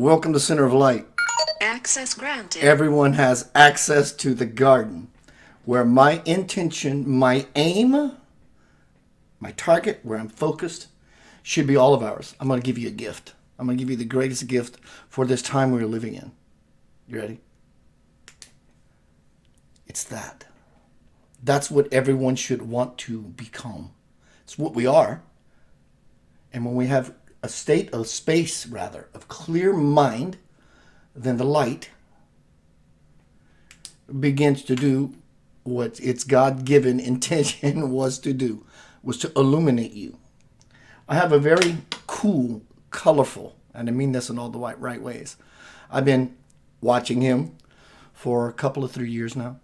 Welcome to Center of Light. Access granted. Everyone has access to the garden where my intention, my aim, my target, where I'm focused, should be all of ours. I'm going to give you a gift. I'm going to give you the greatest gift for this time we're living in. You ready? It's that. That's what everyone should want to become. It's what we are. And when we have a state of space, rather, of clear mind, then the light begins to do what its God-given intention was to do, was to illuminate you. I have a very cool, colorful, and I mean this in all the right ways. I've been watching him for a couple of 3 years now.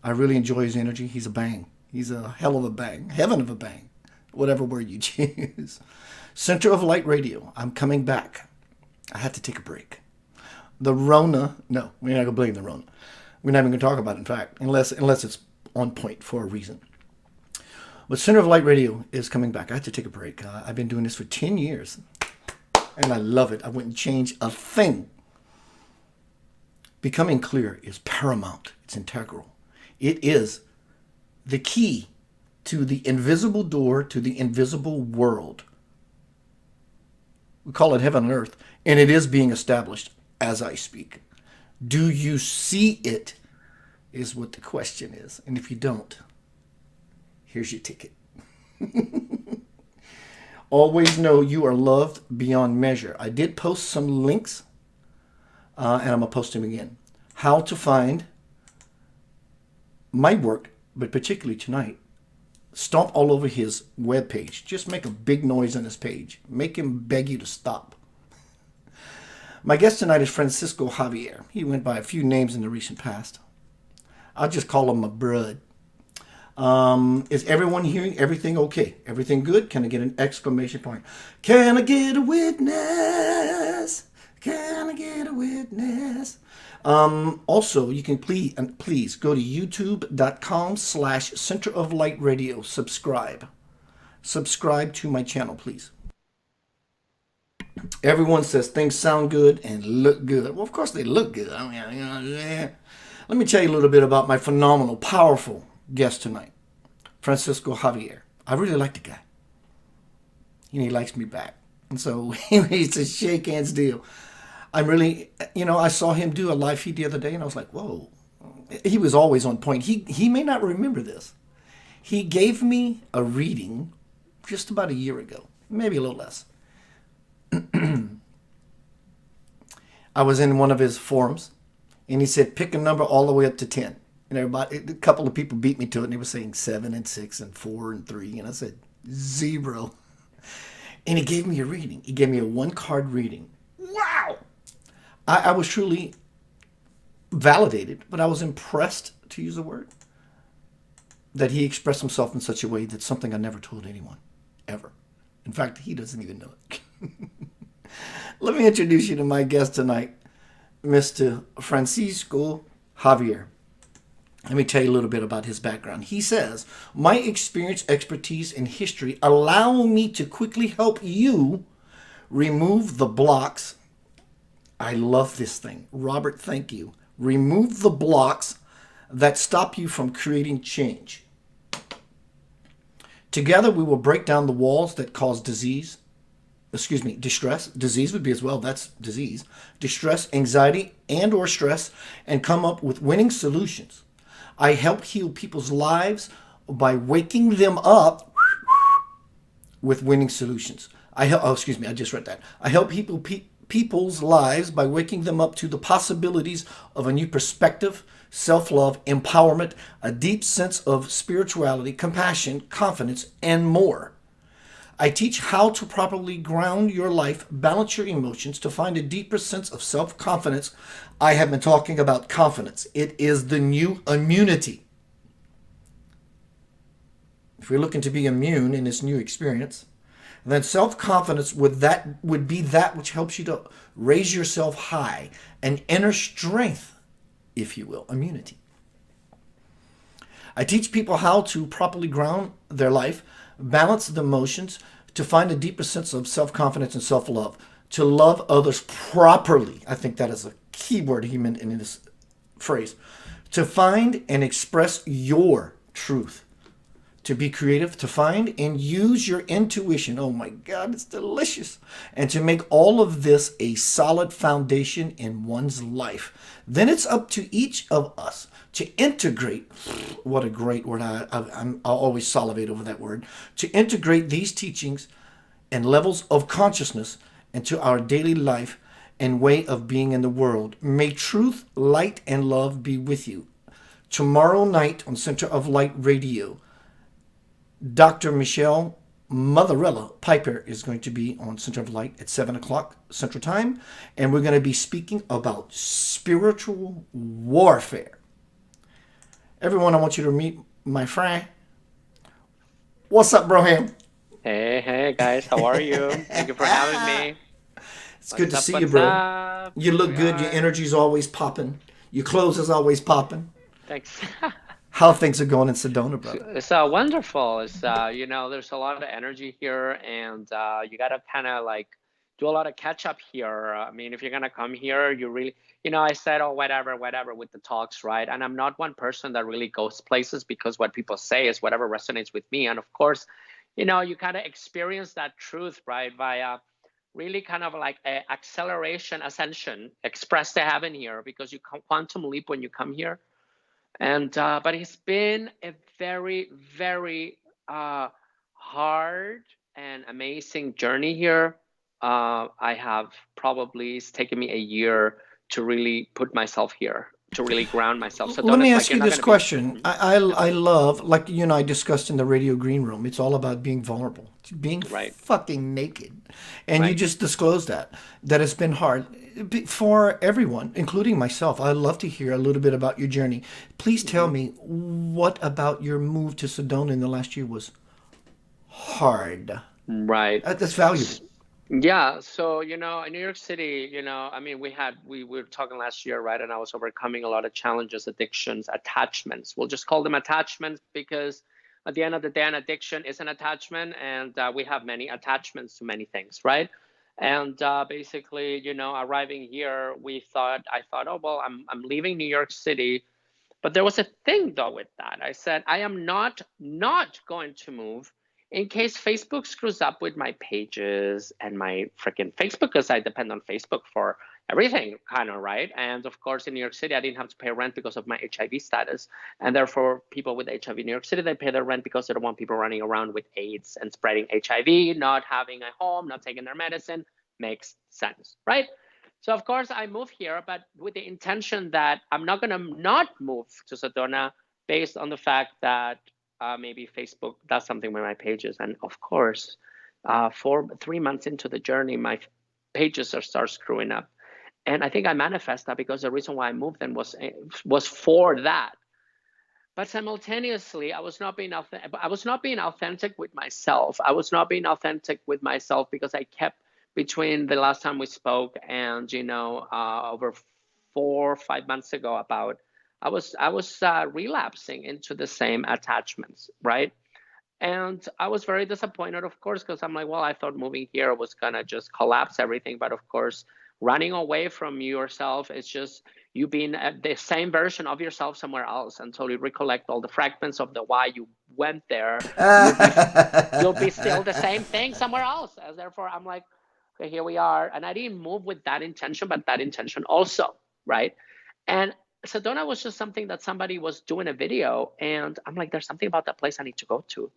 I really enjoy his energy. He's a bang. He's a hell of a bang. Heaven of a bang. Whatever word you choose. Center of Light Radio. I'm coming back. I had to take a break. The Rona. No, we're not going to blame the Rona. We're not even going to talk about it, in fact, unless it's on point for a reason. But Center of Light Radio is coming back. I had to take a break. I've been doing this for 10 years. And I love it. I wouldn't change a thing. Becoming clear is paramount. It's integral. It is the key to the invisible door to the invisible world. We call it heaven and earth, and it is being established as I speak. Do you see it is what the question is. And if you don't, here's your ticket. Always know you are loved beyond measure. I did post some links, and I'm going to post them again. How to find my work, but particularly tonight, stomp all over his webpage. Just make a big noise on his page. Make him beg you to stop. My guest tonight is Francisco Javier. He went by a few names in the recent past. I'll just call him my brud. Is everyone hearing everything okay? Everything good? Can I get an exclamation point? Can I get a witness? Can I get a witness? Also, you can please go to youtube.com/Center of Light Radio. Subscribe to my channel, please. Everyone says things sound good and look good. Well, of course they look good. I mean, Let me tell you a little bit about my phenomenal, powerful guest tonight, Francisco Javier. I really like the guy. And he likes me back. And so it's a shake hands deal. I'm really, I saw him do a live feed the other day, and I was like, whoa. He was always on point. He may not remember this. He gave me a reading just about a year ago, maybe a little less. I was in one of his forums, and he said, pick a number all the way up to 10. And a couple of people beat me to it, and they were saying 7 and 6 and 4 and 3. And I said, 0. And he gave me a reading. He gave me a one-card reading. Wow! I was truly validated, but I was impressed, to use a word, that he expressed himself in such a way that's something I never told anyone, ever. In fact, he doesn't even know it. Let me introduce you to my guest tonight, Mr. Francisco Javier. Let me tell you a little bit about his background. He says, my experience, expertise, and history allow me to quickly help you remove the blocks. I love this thing. Robert, thank you. Remove the blocks that stop you from creating change. Together, we will break down the walls that cause distress. Disease would be as well. That's disease. Distress, anxiety, and or stress, and come up with winning solutions. I help heal people's lives by waking them up with winning solutions. I just read that. I help people's lives by waking them up to the possibilities of a new perspective, self-love, empowerment, a deep sense of spirituality, compassion, confidence, and more. I teach how to properly ground your life, balance your emotions, to find a deeper sense of self-confidence. I have been talking about confidence. It is the new immunity. If you're looking to be immune in this new experience, then self-confidence would be that which helps you to raise yourself high, an inner strength, if you will, immunity. I teach people how to properly ground their life, balance the emotions, to find a deeper sense of self-confidence and self-love, to love others properly. I think that is a key word he meant in this phrase. To find and express your truth. To be creative, to find and use your intuition. Oh my God, it's delicious. And to make all of this a solid foundation in one's life. Then it's up to each of us to integrate. What a great word. I'll always salivate over that word. To integrate these teachings and levels of consciousness into our daily life and way of being in the world. May truth, light, and love be with you. Tomorrow night on Center of Light Radio, Dr. Michelle Motherella Piper is going to be on Center of Light at 7 o'clock Central Time, and we're going to be speaking about spiritual warfare. Everyone, I want you to meet my friend. What's up, Broham? Hey guys, how are you? Thank you for having me. It's good to What's up? see you, What's bro. up? You Here look we good. Your are. energy's always popping. Your clothes is always popping. Thanks. How things are going in Sedona, brother? It's wonderful. It's there's a lot of energy here, and you gotta kind of like do a lot of catch up here. I mean, if you're gonna come here, you really, I said, oh, whatever with the talks, right? And I'm not one person that really goes places because what people say is whatever resonates with me. And of course, you kind of experience that truth, right, via really kind of like a acceleration ascension expressed to heaven here because you quantum leap when you come here. And but it's been a very, very hard and amazing journey here. I have probably, it's taken me a year to really put myself here, to really ground myself. So Let don't, me it's like ask you're you not this going to be. question. I love, like you and I discussed in the Radio Green Room, it's all about being vulnerable, being Right, fucking naked. And you right. just disclosed that it's been hard for everyone, including myself. I'd love to hear a little bit about your journey. Please tell Hmm. me, what about your move to Sedona in the last year was hard? Right. That's valuable. Yeah, so in New York City, I mean, we were talking last year, right? And I was overcoming a lot of challenges, addictions, attachments. We'll just call them attachments because at the end of the day, an addiction is an attachment, and we have many attachments to many things, right? And basically, arriving here, I thought, oh well, I'm leaving New York City, but there was a thing though with that. I said, I am not going to move in case Facebook screws up with my pages and my freaking Facebook, because I depend on Facebook for everything, kind of, right? And of course, in New York City, I didn't have to pay rent because of my HIV status. And therefore, people with HIV in New York City, they pay their rent because they don't want people running around with AIDS and spreading HIV, not having a home, not taking their medicine. Makes sense, right? So of course I moved here, but with the intention that I'm not gonna not move to Sedona based on the fact that maybe Facebook does something with my pages. And of course, 3 months into the journey, my pages are start screwing up. And I think I manifest that because the reason why I moved then was for that. But simultaneously, I was not being authentic with myself. I was not being authentic with myself because I kept, between the last time we spoke and over 4 or 5 months ago, about I was relapsing into the same attachments, right? And I was very disappointed, of course, because I'm like, well, I thought moving here was gonna just collapse everything. But of course, running away from yourself is just you being the same version of yourself somewhere else until you recollect all the fragments of the why you went there. You'll be you'll be still the same thing somewhere else. As therefore, I'm like, okay, here we are. And I didn't move with that intention, but that intention also, right? And Sedona was just something that somebody was doing a video, and I'm like, there's something about that place I need to go to.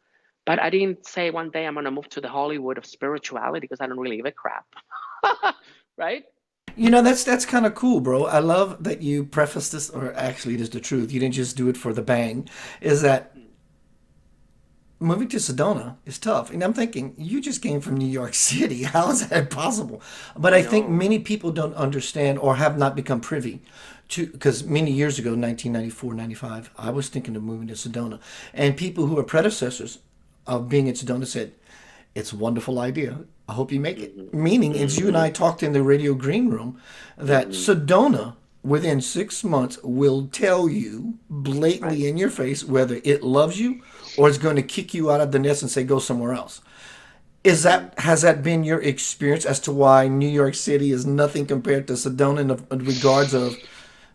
But I didn't say one day I'm going to move to the Hollywood of spirituality because I don't really give a crap. Right? That's kind of cool, bro. I love that you preface this, or actually, it is the truth. You didn't just do it for the bang. Is that moving to Sedona is tough. And I'm thinking, you just came from New York City. How is that possible? But I I think know. many people don't understand or have not become privy to, because many years ago, 1994, 95, I was thinking of moving to Sedona. And people who are predecessors of being in Sedona said, it's a wonderful idea. I hope you make it. Hmm. Meaning, as you and Hmm. I talked in the Radio Green Room, that Hmm. Sedona within 6 months will tell you Right. blatantly in your face whether it loves you or it's going to kick you out of the nest and say, go somewhere else. Has that been your experience as to why New York City is nothing compared to Sedona in regards of,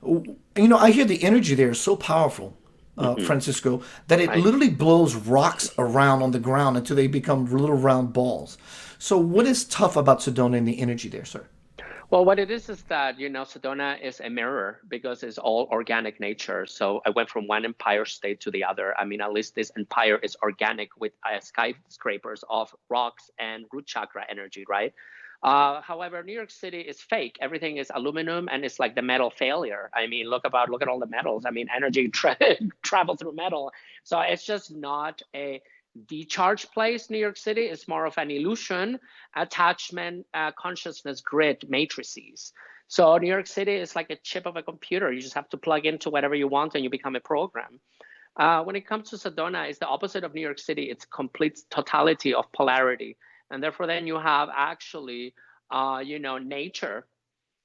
I hear the energy there is so powerful, Hmm. Francisco, that it Right. literally blows rocks around on the ground until they become little round balls. So what is tough about Sedona and the energy there, sir? Well, what it is that, Sedona is a mirror because it's all organic nature. So I went from one empire state to the other. I mean, at least this empire is organic with skyscrapers of rocks and root chakra energy, right? However, New York City is fake. Everything is aluminum and it's like the metal failure. I mean, look at all the metals. I mean, energy travel through metal. So it's just not a decharge place. New York City is more of an illusion, attachment, consciousness grid matrices. So New York City is like a chip of a computer. You just have to plug into whatever you want and you become a program. When it comes to Sedona, it's the opposite of New York City. It's complete totality of polarity. And therefore, then you have actually, nature.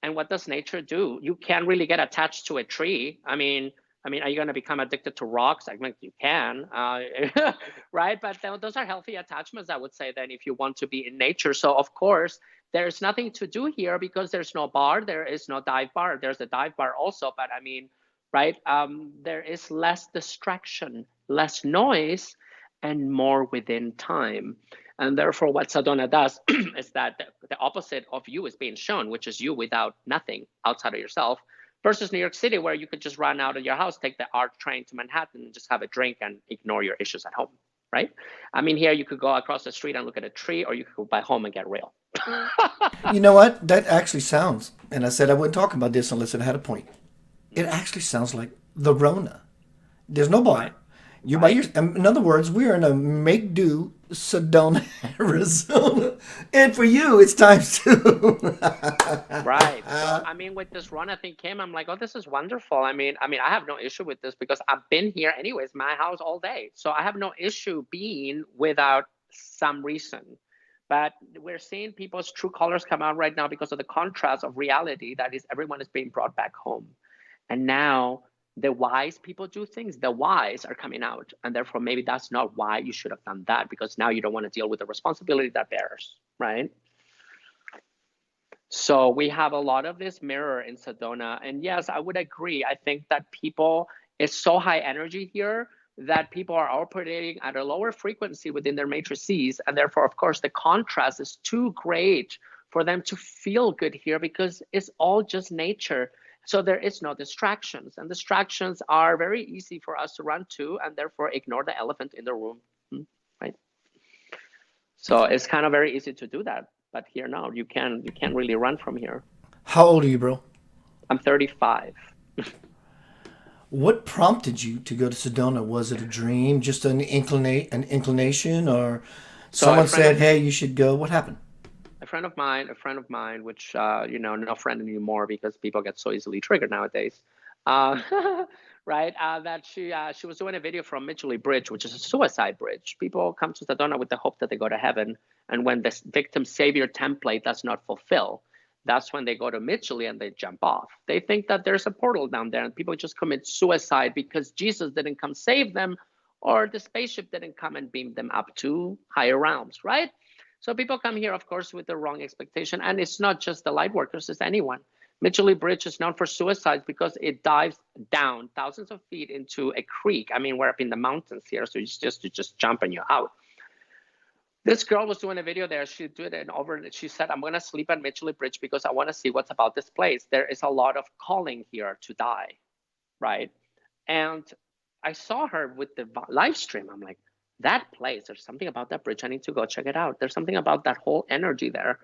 And what does nature do? You can't really get attached to a tree. I mean, are you going to become addicted to rocks? I think you can, right? But those are healthy attachments, I would say, then if you want to be in nature. So, of course, there's nothing to do here because there's no bar. There is no dive bar. There's a dive bar also. But I mean, right? There is less distraction, less noise, and more within time. And therefore, what Sedona does is that the opposite of you is being shown, which is you without nothing outside of yourself, versus New York City, where you could just run out of your house, take the ARC train to Manhattan, and just have a drink and ignore your issues at home, right? I mean, here you could go across the street and look at a tree, or you could go by home and get real. You know what? That actually sounds, and I said I wouldn't talk about this unless it had a point. It actually sounds like the Rona. There's no Right, bar. You by right. your, in other words, we are in a make do Sedona, Arizona, and for you, it's times two. Right. So I mean, with this run, I think came. I'm like, oh, this is wonderful. I mean, I have no issue with this because I've been here anyways, my house all day. So I have no issue being without some reason. But we're seeing people's true colors come out right now because of the contrast of reality that is everyone is being brought back home. And now the wise people do things. The wise are coming out, and therefore maybe that's not why you should have done that because now you don't want to deal with the responsibility that bears, right? So we have a lot of this mirror in Sedona. And yes, I would agree. I think that people, it's so high energy here that people are operating at a lower frequency within their matrices. And therefore, of course, the contrast is too great for them to feel good here because it's all just nature. So there is no distractions. And distractions are very easy for us to run to and therefore ignore the elephant in the room. Right? So it's kind of very easy to do that. But here now you can't really run from here. How old are you, bro? I'm 35. What prompted you to go to Sedona? Was it a dream, just an inclination, or So a someone friend said, of "Hey, you should go"? What happened? a friend of mine, which no friend anymore because people get so easily triggered nowadays. Uh, right? That she was doing a video from Mitchell Bridge, which is a suicide bridge. People come to Sedona with the hope that they go to heaven, and when the victim savior template does not fulfill, that's when they go to Mitchell and they jump off. They think that there's a portal down there, and people just commit suicide because Jesus didn't come save them, or the spaceship didn't come and beam them up to higher realms, right? So people come here, of course, with the wrong expectation. And it's not just the light workers, it's anyone. Mitchell Bridge is known for suicides because it dives down thousands of feet into a creek. I mean, we're up in the mountains here, so you just jump and you're out. This girl was doing a video there. She did it over. She said, "I'm gonna sleep at Mitchell Bridge because I want to see what's about this place. There is a lot of calling here to die, right?" And I saw her with the live stream. I'm like, that place, there's something about that bridge. I need to go check it out. There's something about that whole energy there.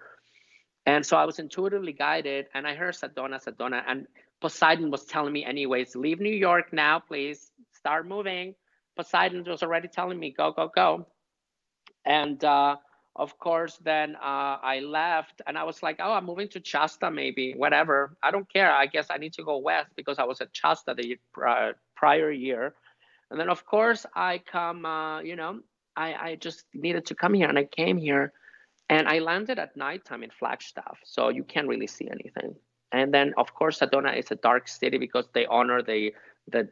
And so I was intuitively guided and I heard Sedona, Sedona. And Poseidon was telling me, anyways, leave New York now, please. Start moving. Poseidon was already telling me, go, go, go. And of course, then I left and I was like, oh, I'm moving to Shasta, maybe, whatever. I don't care. I guess I need to go west because I was at Shasta the prior year. And then, of course, I come, I just needed to come here and I came here and I landed at nighttime in Flagstaff. So you can't really see anything. And then, of course, Sedona is a dark city because they honor the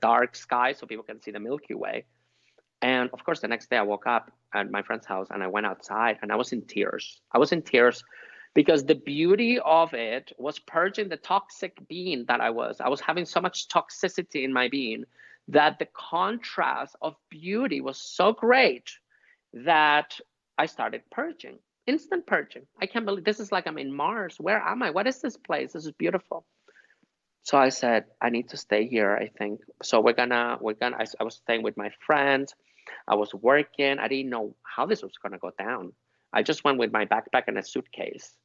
dark sky so people can see the Milky Way. And of course, the next day I woke up at my friend's house and I went outside and I was in tears. I was in tears because the beauty of it was purging the toxic being that I was. I was having so much toxicity in my being that the contrast of beauty was so great that I started purging, instant purging. I can't believe this is like I'm in Mars. Where am I? What is this place? This is beautiful. So I said, I need to stay here, I think. So I was staying with my friends. I was working. I didn't know how this was going to go down. I just went with my backpack and a suitcase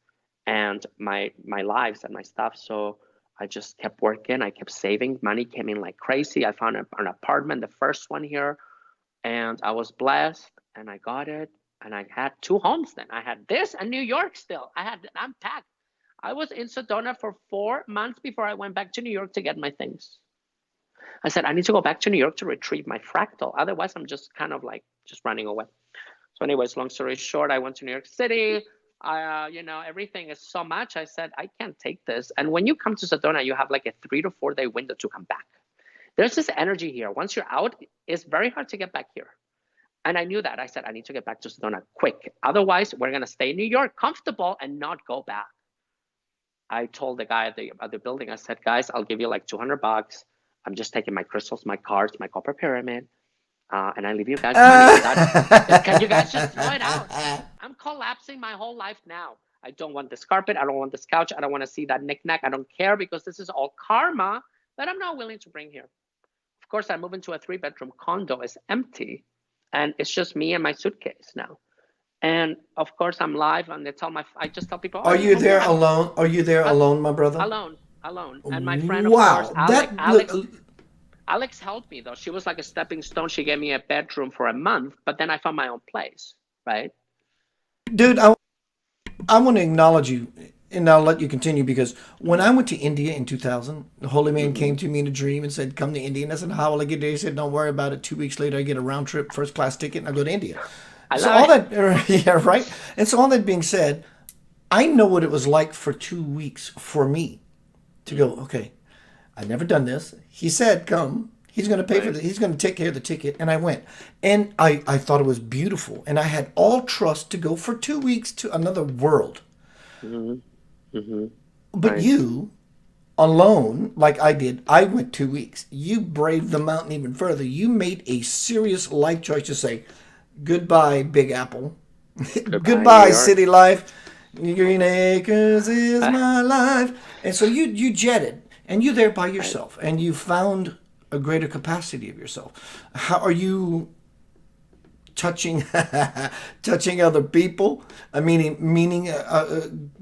and my lives and my stuff. So I just kept working. I kept saving. Money came in like crazy. I found an apartment, the first one here, and I was blessed and I got it. And I had two homes then. I had this and New York still. I'm packed. I was in Sedona for 4 months before I went back to New York to get my things. I said, I need to go back to New York to retrieve my fractal. Otherwise, I'm just kind of like just running away. So anyways, long story short, I went to New York City. Everything is so much. I said, I can't take this. And when you come to Sedona, you have like a 3 to 4 day window to come back. There's this energy here. Once you're out, it's very hard to get back here. And I knew that. I said, I need to get back to Sedona quick. Otherwise, we're going to stay in New York comfortable and not go back. I told the guy at the building, I said, guys, I'll give you like $200. I'm just taking my crystals, my cards, my copper pyramid, and I leave you guys money. Can you guys just throw it out? I'm collapsing my whole life now. I don't want this carpet. I don't want this couch. I don't want to see that knickknack. I don't care because this is all karma that I'm not willing to bring here. Of course, I move into a 3-bedroom condo. It's empty, and it's just me and my suitcase now. And of course, I'm live, and I just tell people, Are you there alone? Are you there alone, my brother? Alone. And my friend, of Wow, course, Alex helped me though. She was like a stepping stone. She gave me a bedroom for a month, but then I found my own place, right? dude, I want to acknowledge you, and I'll let you continue because when I went to India in 2000, the holy man came to me in a dream and said, "Come to India." And I said, "How will I get there?" He said, "Don't worry about it. 2 weeks later, I get a round trip, first class ticket, and I go to India." So all that, yeah, right. And so all that being said, I know what it was like for 2 weeks for me to go. Okay, I've never done this. He said, "Come." He's going to pay for it. He's going to take care of the ticket. And I went. And I thought it was beautiful. And I had all trust to go for 2 weeks to another world. But you, alone, like I did, I went 2 weeks. You braved the mountain even further. You made a serious life choice to say, goodbye, Big Apple. Goodbye, city life. Green Acres is my life. And so you jetted. And you're there by yourself. And you found a greater capacity of yourself. How are you touching other people? Meaning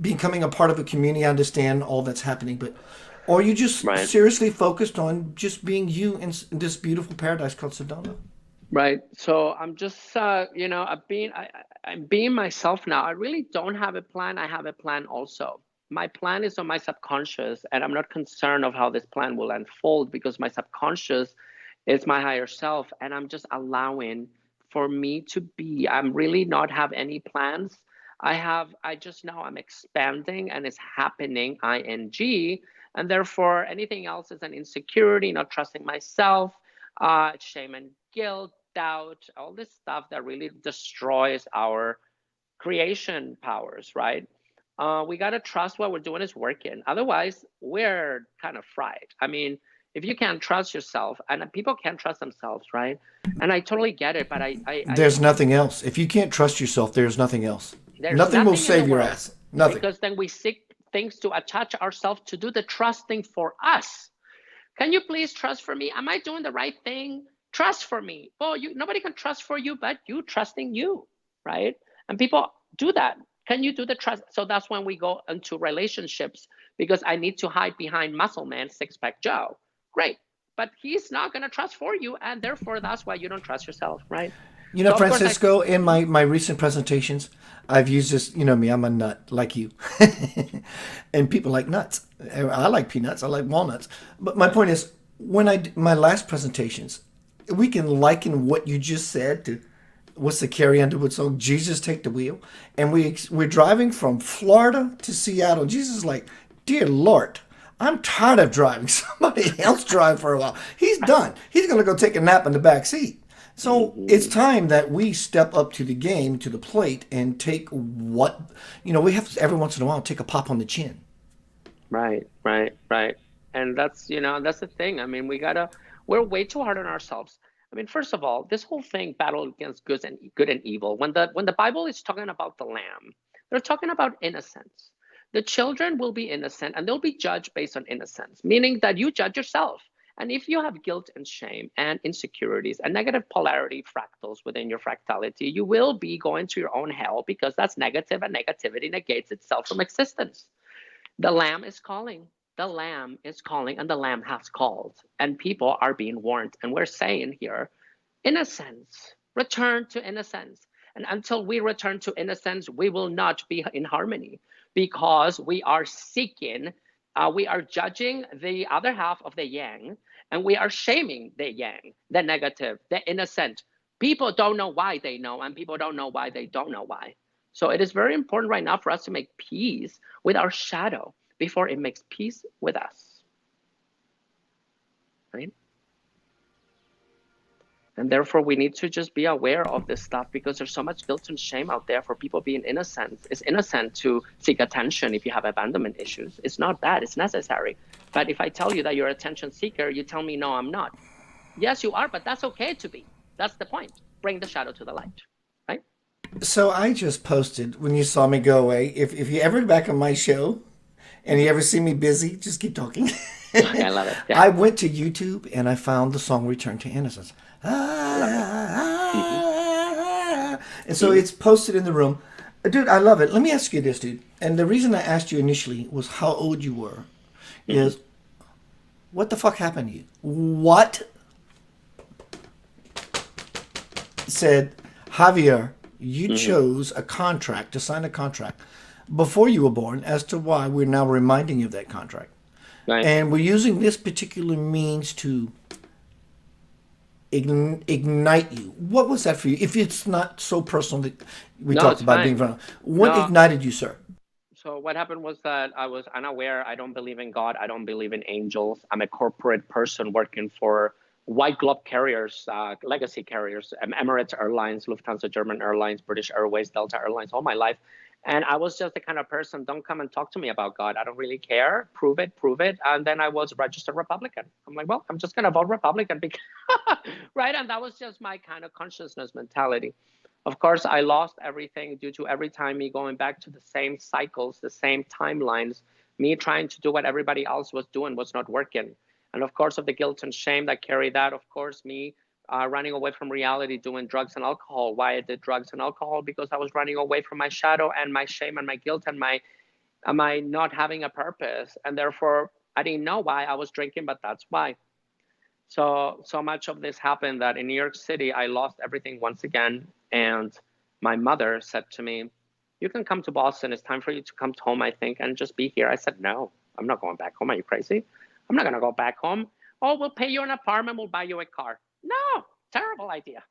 becoming a part of a community. I understand all that's happening, but or are you just seriously focused on just being you in this beautiful paradise called Sedona? Right. So I'm just, I'm being myself now. I really don't have a plan. I have a plan also. My plan is on my subconscious, and I'm not concerned of how this plan will unfold because my subconscious is my higher self, and I'm just allowing for me to be. I'm really not have any plans. I just know I'm expanding and it's happening, ing, and therefore anything else is an insecurity, not trusting myself, shame and guilt, doubt, all this stuff that really destroys our creation powers, right? We got to trust what we're doing is working. Otherwise, we're kind of fried. I mean, if you can't trust yourself, and people can't trust themselves, right? And I totally get it, but there's nothing else. If you can't trust yourself, there's nothing else. Nothing will save your ass. Nothing. Because then we seek things to attach ourselves to do the trusting for us. Can you please trust for me? Am I doing the right thing? Trust for me. Oh, nobody can trust for you, but you trusting you, right? And people do that. Can you do the trust? So that's when we go into relationships because I need to hide behind muscle man, six-pack Joe. Great. But he's not going to trust for you. And therefore, that's why you don't trust yourself, right? You know, so Francisco, in my recent presentations, I've used this, you know me, I'm a nut like you. And people like nuts. I like peanuts. I like walnuts. But my point is, when I did my last presentations, we can liken what you just said to what's the Carrie Underwood song, Jesus Take the Wheel. And we're driving from Florida to Seattle. Jesus is like, dear Lord, I'm tired of driving. Somebody else drive for a while. He's done. He's going to go take a nap in the back seat. So it's time that we step up to the game, to the plate, and take what, we have to every once in a while take a pop on the chin. Right, right, right. And that's the thing. I mean, we're way too hard on ourselves. I mean, first of all, this whole thing, battle against good and evil, when the Bible is talking about the lamb, they're talking about innocence. The children will be innocent and they'll be judged based on innocence, meaning that you judge yourself. And if you have guilt and shame and insecurities and negative polarity fractals within your fractality, you will be going to your own hell because that's negative, and negativity negates itself from existence. The lamb is calling. The lamb is calling, and the lamb has called. And people are being warned. And we're saying here, innocence, return to innocence. And until we return to innocence, we will not be in harmony because we are seeking, we are judging the other half of the yang, and we are shaming the yang, the negative, the innocent. People don't know why they know, and people don't know why they don't know why. So it is very important right now for us to make peace with our shadow before it makes peace with us, right? And therefore, we need to just be aware of this stuff because there's so much guilt and shame out there for people being innocent. It's innocent to seek attention if you have abandonment issues. It's not bad, it's necessary. But if I tell you that you're an attention seeker, you tell me, no, I'm not. Yes, you are, but that's okay to be. That's the point. Bring the shadow to the light, right? So I just posted when you saw me go away. If you ever back on my show and you ever see me busy, just keep talking. I love it. Yeah. I went to YouTube and I found the song "Return to Innocence." And so it's posted in the room. Dude, I love it. Let me ask you this, dude. And the reason I asked you initially was how old you were. Is what the fuck happened to you? What said, Javier, you chose a contract to sign a contract before you were born as to why we're now reminding you of that contract. Right. And we're using this particular means to ignite you. What was that for you? If it's not so personal that we No, talked it's about fine. being vulnerable. What No. ignited you, sir? So what happened was that I was unaware. I don't believe in God. I don't believe in angels. I'm a corporate person working for white glove carriers, legacy carriers, Emirates Airlines, Lufthansa, German Airlines, British Airways, Delta Airlines, all my life. And I was just the kind of person, don't come and talk to me about God. I don't really care. Prove it, prove it. And then I was registered Republican. I'm like, well, I'm just going to vote Republican because, right? And that was just my kind of consciousness mentality. Of course, I lost everything due to every time me going back to the same cycles, the same timelines, me trying to do what everybody else was doing was not working. And of course, of the guilt and shame that carry that, of course, me running away from reality, doing drugs and alcohol. Why I did drugs and alcohol? Because I was running away from my shadow and my shame and my guilt and my not having a purpose. And therefore, I didn't know why I was drinking, but that's why. So much of this happened that in New York City, I lost everything once again. And my mother said to me, you can come to Boston. It's time for you to come home, I think, and just be here. I said, no, I'm not going back home. Are you crazy? I'm not going to go back home. Oh, we'll pay you an apartment. We'll buy you a car. No, terrible idea.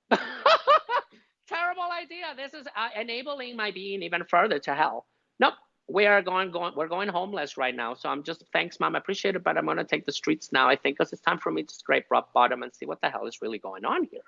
Terrible idea. This is enabling my being even further to hell. Nope. We're going homeless right now. So I'm just, thanks, mom, I appreciate it, but I'm going to take the streets now, I think, because it's time for me to scrape rock bottom and see what the hell is really going on here.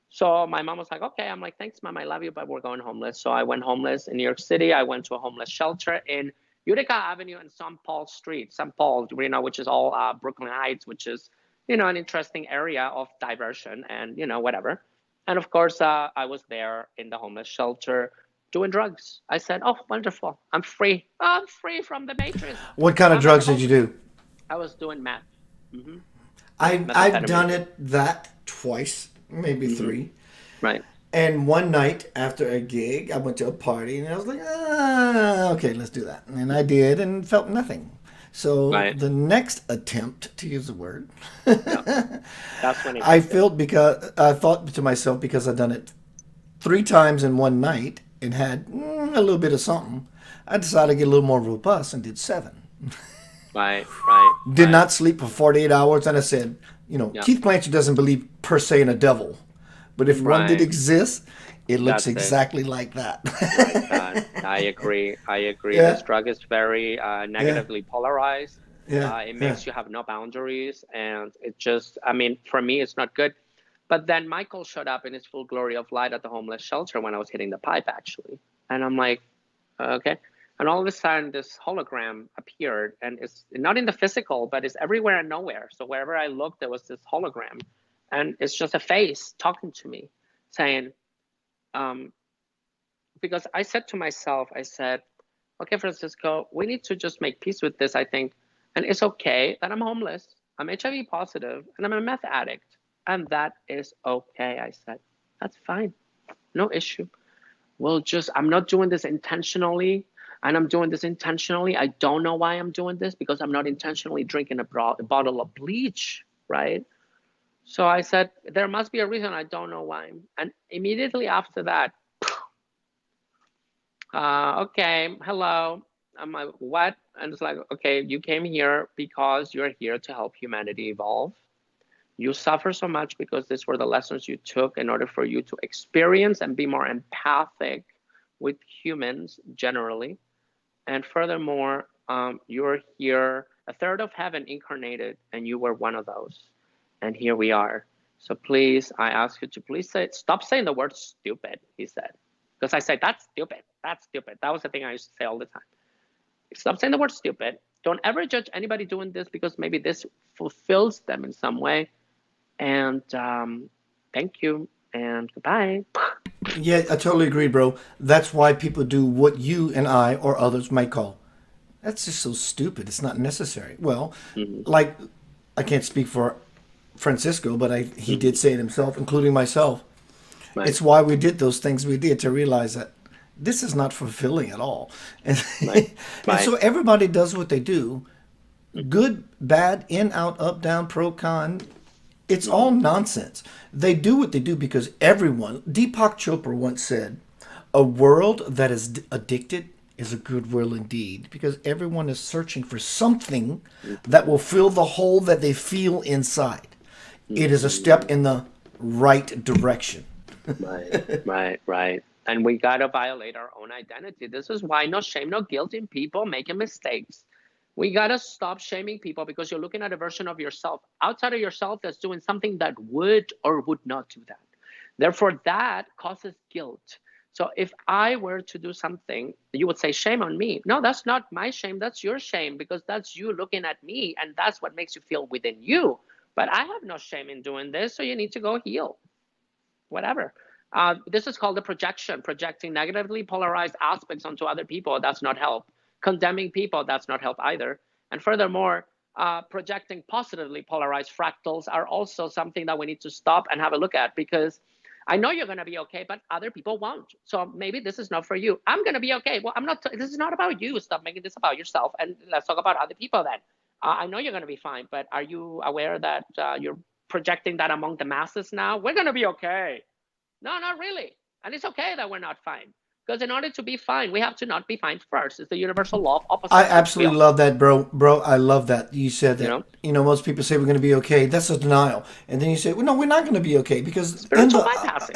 So my mom was like, okay. I'm like, thanks, mom, I love you, but we're going homeless. So I went homeless in New York City. I went to a homeless shelter in Utica Avenue and St. Paul Street, St. Paul, which is all Brooklyn Heights, which is, an interesting area of diversion and, whatever. And of course, I was there in the homeless shelter doing drugs. I said, oh, wonderful. I'm free. I'm free from the matrix. What kind of I'm at drugs did home. you do? I was doing meth. Mm-hmm. I've done it that twice, maybe three. Right. And one night after a gig, I went to a party and I was like, okay, let's do that. And I did and felt nothing. So Right. the next attempt, to use the word, Yeah. That's when it I happened. felt because I thought to myself, because I'd done it 3 times in one night and had a little bit of something, I decided to get a little more robust and did 7. Right. Did Right. not sleep for 48 hours. And I said, Yeah. Keith Blanchard doesn't believe per se in a devil. But if one did Right. exist, it looks That's it. exactly like that. Like that. I agree. Yeah. This drug is very Yeah. negatively polarized. Yeah. It Yeah. makes you have no boundaries. And it just, I mean, for me, it's not good. But then Michael showed up in his full glory of light at the homeless shelter when I was hitting the pipe, actually. And I'm like, okay. And all of a sudden, this hologram appeared, and it's not in the physical, but it's everywhere and nowhere. So wherever I looked, there was this hologram, and it's just a face talking to me, saying, because I said to myself, I said, okay, Francisco, we need to just make peace with this, I think. And it's okay that I'm homeless, I'm HIV positive, and I'm a meth addict. And that is okay, I said. That's fine. No issue. I'm not doing this intentionally. And I'm doing this intentionally. I don't know why I'm doing this, because I'm not intentionally drinking a bottle of bleach, right? So I said, there must be a reason. I don't know why. And immediately after that, okay, hello. I'm like, what? And it's like, okay, you came here because you're here to help humanity evolve. You suffer so much because these were the lessons you took in order for you to experience and be more empathic with humans generally. And furthermore, you're here, a third of heaven incarnated, and you were one of those. And here we are. So please, I ask you to please stop saying the word stupid, he said. Because I said, that's stupid. That's stupid. That was the thing I used to say all the time. Stop saying the word stupid. Don't ever judge anybody doing this because maybe this fulfills them in some way. And thank you and goodbye. Yeah, I totally agree, bro. That's why people do what you and I or others might call. That's just so stupid. It's not necessary. Well, like, I can't speak for Francisco, but he did say it himself, including myself. Right. It's why we did those things we did, to realize that this is not fulfilling at all. And, Right. and so everybody does what they do. Good, bad, in, out, up, down, pro, con. It's all nonsense. They do what they do because everyone, Deepak Chopra once said, a world that is addicted is a good will indeed, because everyone is searching for something that will fill the hole that they feel inside. It is a step in the right direction. Right. And we got to violate our own identity. This is why no shame, no guilt in people making mistakes. We got to stop shaming people because you're looking at a version of yourself outside of yourself that's doing something that would or would not do that. Therefore, that causes guilt. So if I were to do something, you would say, shame on me. No, that's not my shame. That's your shame, because that's you looking at me, and that's what makes you feel within you. But I have no shame in doing this, so you need to go heal. Whatever. This is called the projection, projecting negatively polarized aspects onto other people. That's not help. Condemning people, that's not help either. And furthermore, projecting positively polarized fractals are also something that we need to stop and have a look at, because I know you're going to be okay, but other people won't. So maybe this is not for you. I'm going to be okay. Well, I'm not. This is not about you. Stop making this about yourself, and let's talk about other people then. I know you're going to be fine, but are you aware that you're projecting that among the masses now? We're going to be okay. No, not really. And it's okay that we're not fine. Because in order to be fine, we have to not be fine first. It's the universal law of I opposites. absolutely love that, bro. Bro, I love that. You said You that. know, Most people say we're going to be okay. That's a denial. And then you say, well, no, we're not going to be okay, because spiritual bypassing. Exactly.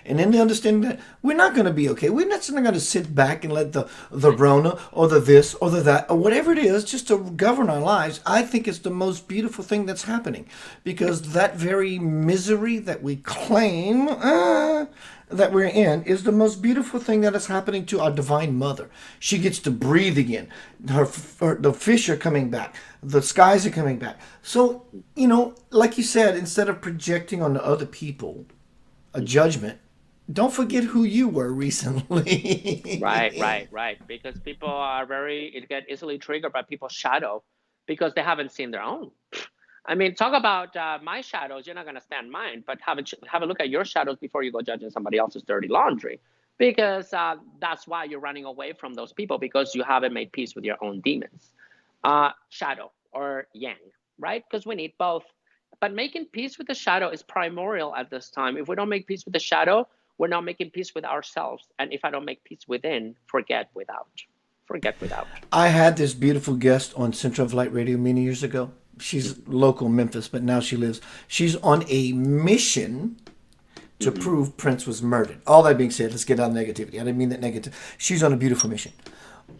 And in the understanding that we're not going to be okay. We're not going to sit back and let the Rona or the this or the that or whatever it is just to govern our lives. I think it's the most beautiful thing that's happening, because that very misery that we claim that we're in is the most beautiful thing that is happening to our divine mother. She gets to breathe again. The fish are coming back. The skies are coming back. So, like you said, instead of projecting on the other people a judgment, don't forget who you were recently. Right. Because people are get easily triggered by people's shadow because they haven't seen their own. I mean, talk about my shadows. You're not going to stand mine, but have a look at your shadows before you go judging somebody else's dirty laundry, because that's why you're running away from those people, because you haven't made peace with your own demons, shadow or yang, right? Because we need both. But making peace with the shadow is primordial at this time. If we don't make peace with the shadow, we're not making peace with ourselves. And if I don't make peace within, forget without. Forget without. I had this beautiful guest on Central of Light Radio many years ago. She's local Memphis, but now she's on a mission to prove Prince was murdered. All that being said, let's get out of negativity. I didn't mean that negative. She's on a beautiful mission.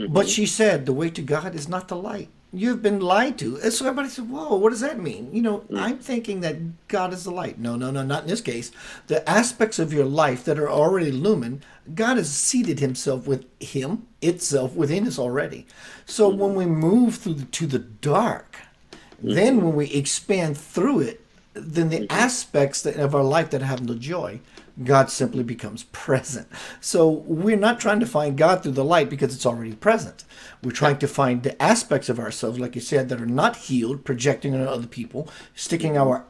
But she said the way to God is not the light. You've been lied to. And so everybody said, whoa, what does that mean? Mm. I'm thinking that God is the light. No, no, no, not in this case. The aspects of your life that are already lumen, God has seated himself itself within us already. So when we move to the dark, then when we expand through it, then the aspects of our life that have no joy, God simply becomes present. So we're not trying to find God through the light because it's already present. We're trying to find the aspects of ourselves, like you said, that are not healed, projecting on other people, sticking our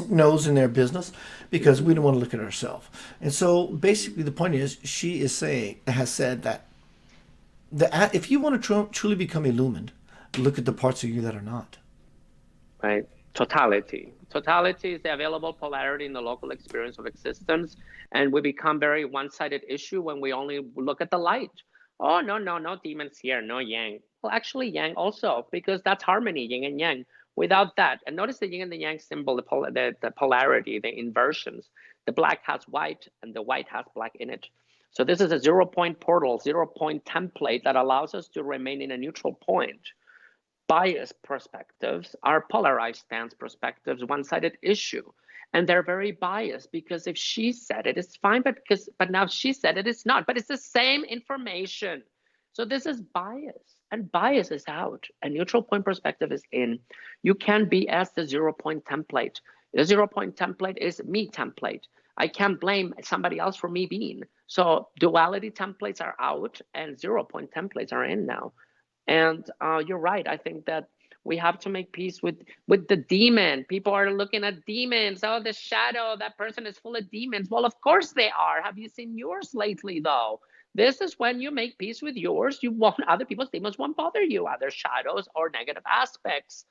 nose in their business because we don't want to look at ourselves. And so basically the point is, has said that if you want to truly become illumined, look at the parts of you that are not. Right? Totality. Totality is the available polarity in the local experience of existence. And we become very one-sided issue when we only look at the light. Oh, no, no, no demons here, no yang. Well, actually, yang also, because that's harmony, yin and yang. Without that, and notice the yin and the yang symbol, the polarity, the inversions. The black has white, and the white has black in it. So this is a 0-point portal, 0-point template that allows us to remain in a neutral point. Biased perspectives are polarized stance perspectives, one-sided issue, and they're very biased because if she said it, it's fine, but now she said it, it's not. But it's the same information. So this is bias, and bias is out. A neutral point perspective is in. You can be as the 0-point template. The 0-point template is me template. I can't blame somebody else for me being. So duality templates are out, and 0-point templates are in now. And you're right. I think that we have to make peace with the demon. People are looking at demons. Oh, the shadow, that person is full of demons. Well, of course they are. Have you seen yours lately, though? This is when you make peace with yours. You won't, other people's demons won't bother you, other shadows or negative aspects.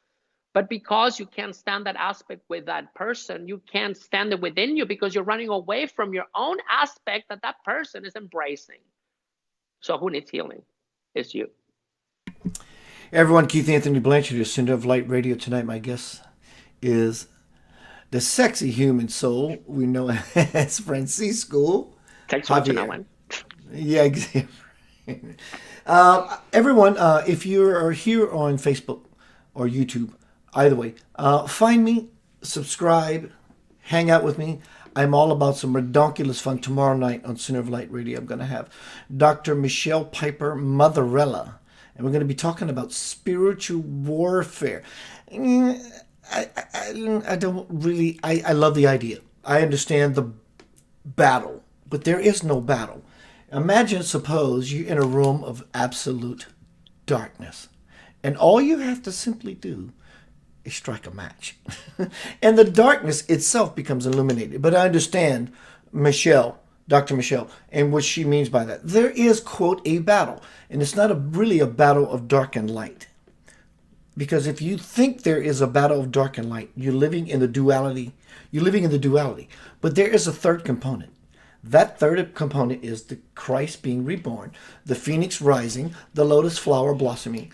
But because you can't stand that aspect with that person, you can't stand it within you because you're running away from your own aspect that that person is embracing. So who needs healing? It's you. Everyone, Keith Anthony Blanchard, is Center of Light Radio. Tonight, my guest is the sexy human soul we know as Francisco Thanks for watching that Javier. one. Yeah, exactly. Everyone, if you are here on Facebook or YouTube, either way, find me, subscribe, hang out with me. I'm all about some redonkulous fun tomorrow night on Center of Light Radio. I'm going to have Dr. Michelle Piper Motherella, and we're going to be talking about spiritual warfare. I don't really, I love the idea. I understand the battle, but there is no battle. Imagine, suppose you're in a room of absolute darkness, and all you have to simply do is strike a match. And the darkness itself becomes illuminated. But I understand Michelle, Dr. Michelle, and what she means by that. There is, quote, a battle. And it's not really a battle of dark and light. Because if you think there is a battle of dark and light, you're living in the duality. You're living in the duality. But there is a third component. That third component is the Christ being reborn, the phoenix rising, the lotus flower blossoming.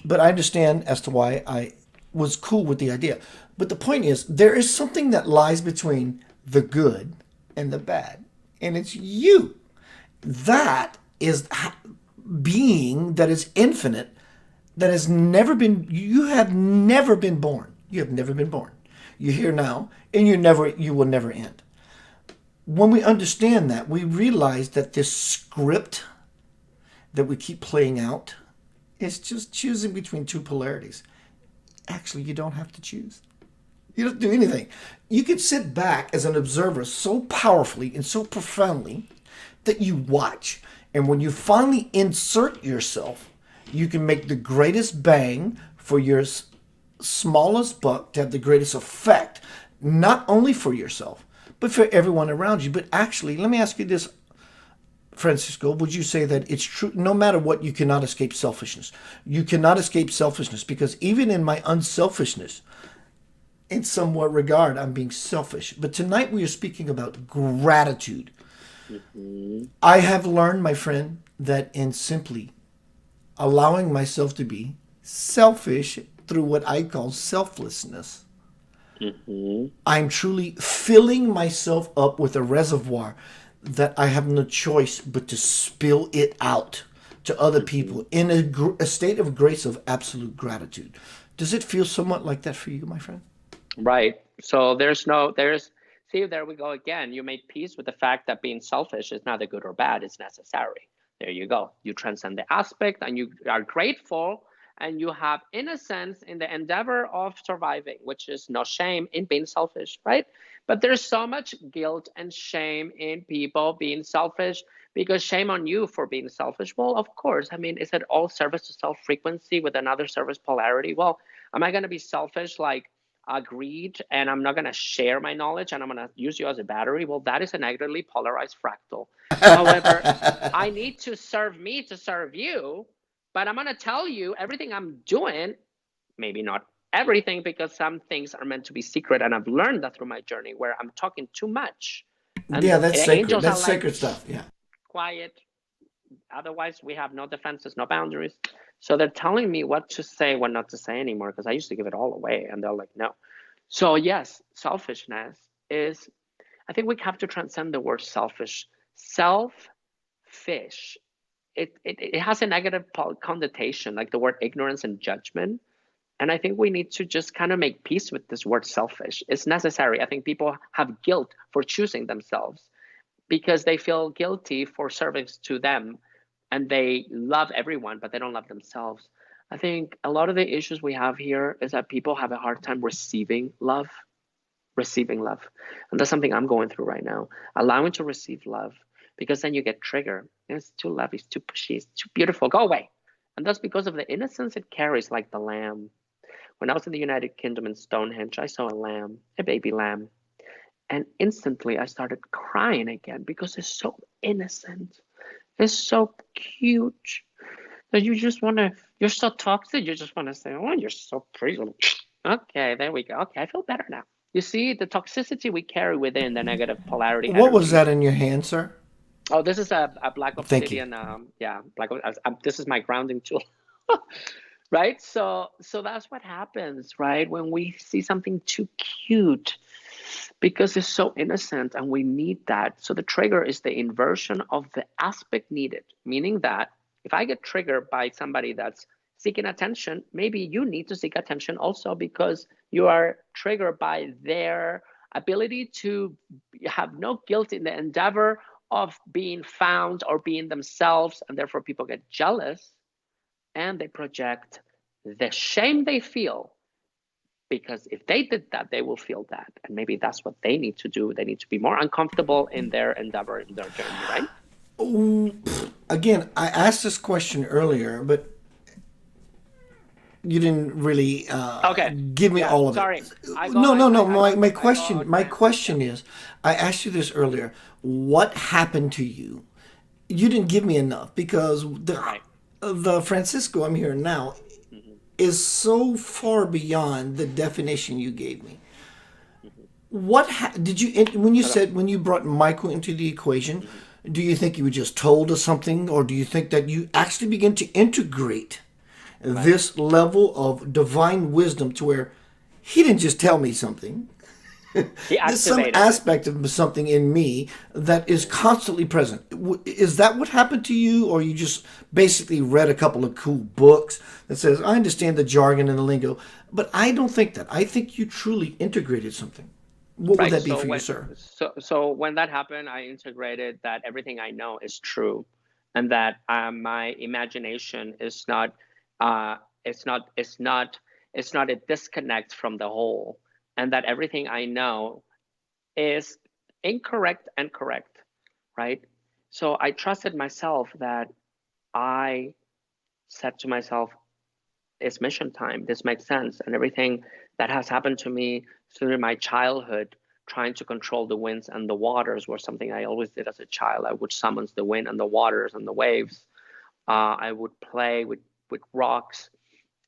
But I understand as to why I was cool with the idea. But the point is, there is something that lies between the good and the bad. And it's you. That is being that is infinite, that has never been, you have never been born. You have never been born. You're here now, and you will never end. When we understand that, we realize that this script that we keep playing out is just choosing between two polarities. Actually, you don't have to choose. You don't do anything. You can sit back as an observer so powerfully and so profoundly that you watch. And when you finally insert yourself, you can make the greatest bang for your smallest buck to have the greatest effect, not only for yourself, but for everyone around you. But actually, let me ask you this, Francisco, would you say that it's true, no matter what, you cannot escape selfishness? You cannot escape selfishness because even in my unselfishness, in somewhat regard, I'm being selfish. But tonight we are speaking about gratitude. Mm-hmm. I have learned, my friend, that in simply allowing myself to be selfish through what I call selflessness, mm-hmm. I'm truly filling myself up with a reservoir that I have no choice but to spill it out to other people in a state of grace of absolute gratitude. Does it feel somewhat like that for you, my friend? Right. So there's, see, there we go again. You made peace with the fact that being selfish is neither good or bad, it's necessary. There you go. You transcend the aspect and you are grateful and you have innocence in the endeavor of surviving, which is no shame in being selfish, right? But there's so much guilt and shame in people being selfish because shame on you for being selfish. Well, of course. I mean, is it all service to self frequency with another service polarity? Well, am I going to be selfish like greed and I'm not going to share my knowledge and I'm going to use you as a battery? Well, that is a negatively polarized fractal. However, I need to serve me to serve you, but I'm going to tell you everything I'm doing, maybe not everything, because some things are meant to be secret. And I've learned that through my journey where I'm talking too much. And Yeah, that's the sacred. angels are That's like, sacred stuff. Yeah. quiet. Otherwise, we have no defenses, no boundaries. So they're telling me what to say, what not to say anymore, because I used to give it all away. And they're like, no. So, yes, selfishness is, I think we have to transcend the word selfish. Selfish, it has a negative connotation, like the word ignorance and judgment. And I think we need to just kind of make peace with this word selfish. It's necessary. I think people have guilt for choosing themselves because they feel guilty for service to them and they love everyone, but they don't love themselves. I think a lot of the issues we have here is that people have a hard time receiving love. And that's something I'm going through right now. Allowing to receive love, because then you get triggered. It's too lovey, it's too pushy, it's too beautiful. Go away. And that's because of the innocence it carries, like the lamb. When I was in the United Kingdom in Stonehenge, I saw a lamb, a baby lamb. And instantly I started crying again because it's so innocent. It's so cute that you just want to, you're so toxic, you just want to say, oh, you're so pretty. Okay, there we go. Okay, I feel better now. You see, the toxicity we carry within the negative polarity What was energy. that in your hand, sir? Oh, this is a black Thank you. obsidian. Yeah, this is my grounding tool. Right? So that's what happens, right? When we see something too cute because it's so innocent and we need that. So the trigger is the inversion of the aspect needed, meaning that if I get triggered by somebody that's seeking attention, maybe you need to seek attention also because you are triggered by their ability to have no guilt in the endeavor of being found or being themselves, and therefore people get jealous and they project the shame they feel, because if they did that, they will feel that. And maybe that's what they need to do. They need to be more uncomfortable in their endeavor, in their journey, right? Again, I asked this question earlier, but you didn't really Okay. give me Yeah. all of it. Sorry. No, no, no. My I go question, my again. Yeah. question is, I asked you this earlier. What happened to you? You didn't give me enough because Right. the Francisco I'm hearing now Mm-hmm. is so far beyond the definition you gave me. Mm-hmm. Did you when you Hold on. said when you brought Michael into the equation? Mm-hmm. Do you think you were just told of something, or do you think that you actually begin to integrate Right. this level of divine wisdom to where he didn't just tell me something? He There's some activated it. aspect of something in me that is constantly present. Is that what happened to you, or you just basically read a couple of cool books that says, I understand the jargon and the lingo, but I don't think that. I think you truly integrated something. What would Right. that be for you, sir? So when that happened, I integrated that everything I know is true, and that my imagination is not, uh, it's not, it's not, it's not a disconnect from the whole, and that everything I know is incorrect and correct, right? So I trusted myself that I said to myself, it's mission time. This makes sense. And everything that has happened to me through my childhood, trying to control the winds and the waters, was something I always did as a child. I would summon the wind and the waters and the waves. I would play with rocks,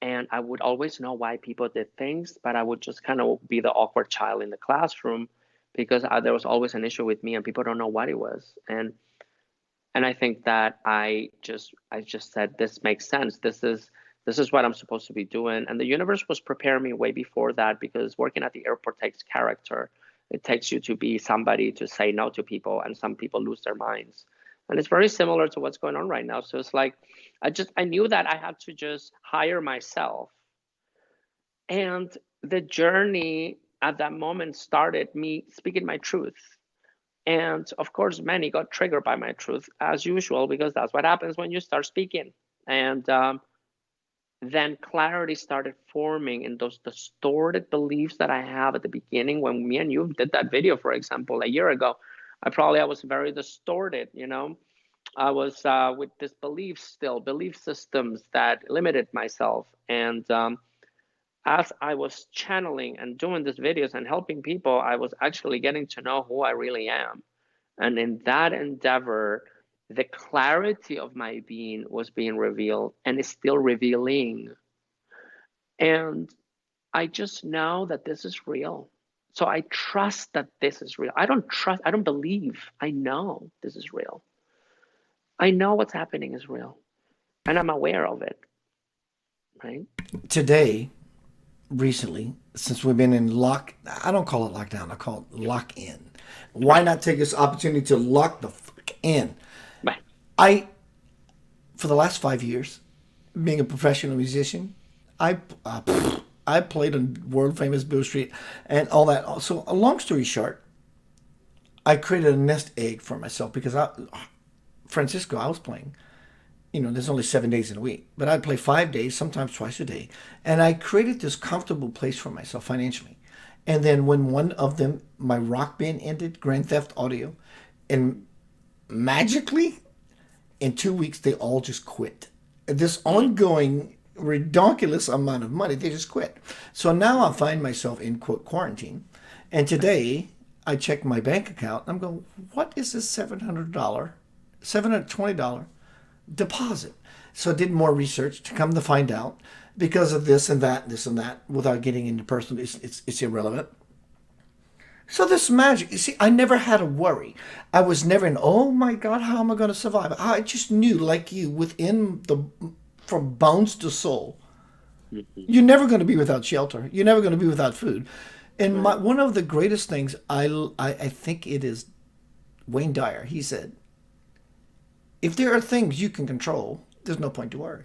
and I would always know why people did things, but I would just kind of be the awkward child in the classroom because there was always an issue with me and people don't know what it was. And I think that I just said, this makes sense. This is what I'm supposed to be doing. And the universe was preparing me way before that, because working at the airport takes character. It takes you to be somebody to say no to people, and some people lose their minds. And it's very similar to what's going on right now. So it's like, I knew that I had to just hire myself. And the journey at that moment started me speaking my truth. And of course, many got triggered by my truth as usual, because that's what happens when you start speaking. And then clarity started forming in those distorted beliefs that I have at the beginning. When me and you did that video, for example, a year ago, I was very distorted, you know. I was with this belief systems that limited myself. And as I was channeling and doing these videos and helping people, I was actually getting to know who I really am. And in that endeavor, the clarity of my being was being revealed and is still revealing. And I just know that this is real. So I trust that this is real. I don't believe, I know this is real. I know what's happening is real. And I'm aware of it, right? Today, recently, since we've been in I don't call it lockdown, I call it lock in. Why not take this opportunity to lock the fuck in? Right. For the last 5 years, being a professional musician, I played on world famous Bill Street and all that. So, a long story short, I created a nest egg for myself because Francisco, I was playing. There's only 7 days in a week, but I'd play 5 days, sometimes twice a day. And I created this comfortable place for myself financially. And then when one of them, my rock band ended, Grand Theft Audio, and magically, in 2 weeks, they all just quit. This ongoing, ridiculous amount of money, they just quit. So now I find myself in, quote, quarantine. And today, I check my bank account, and I'm going, what is this $720 deposit? So I did more research to come to find out, because of this and that, without getting into personal, it's irrelevant. So this magic, you see, I never had a worry. I was never in, oh my God, how am I going to survive? I just knew, like you, from bones to soul, you're never going to be without shelter. You're never going to be without food. And one of the greatest things, I think it is Wayne Dyer, he said, if there are things you can control, there's no point to worry.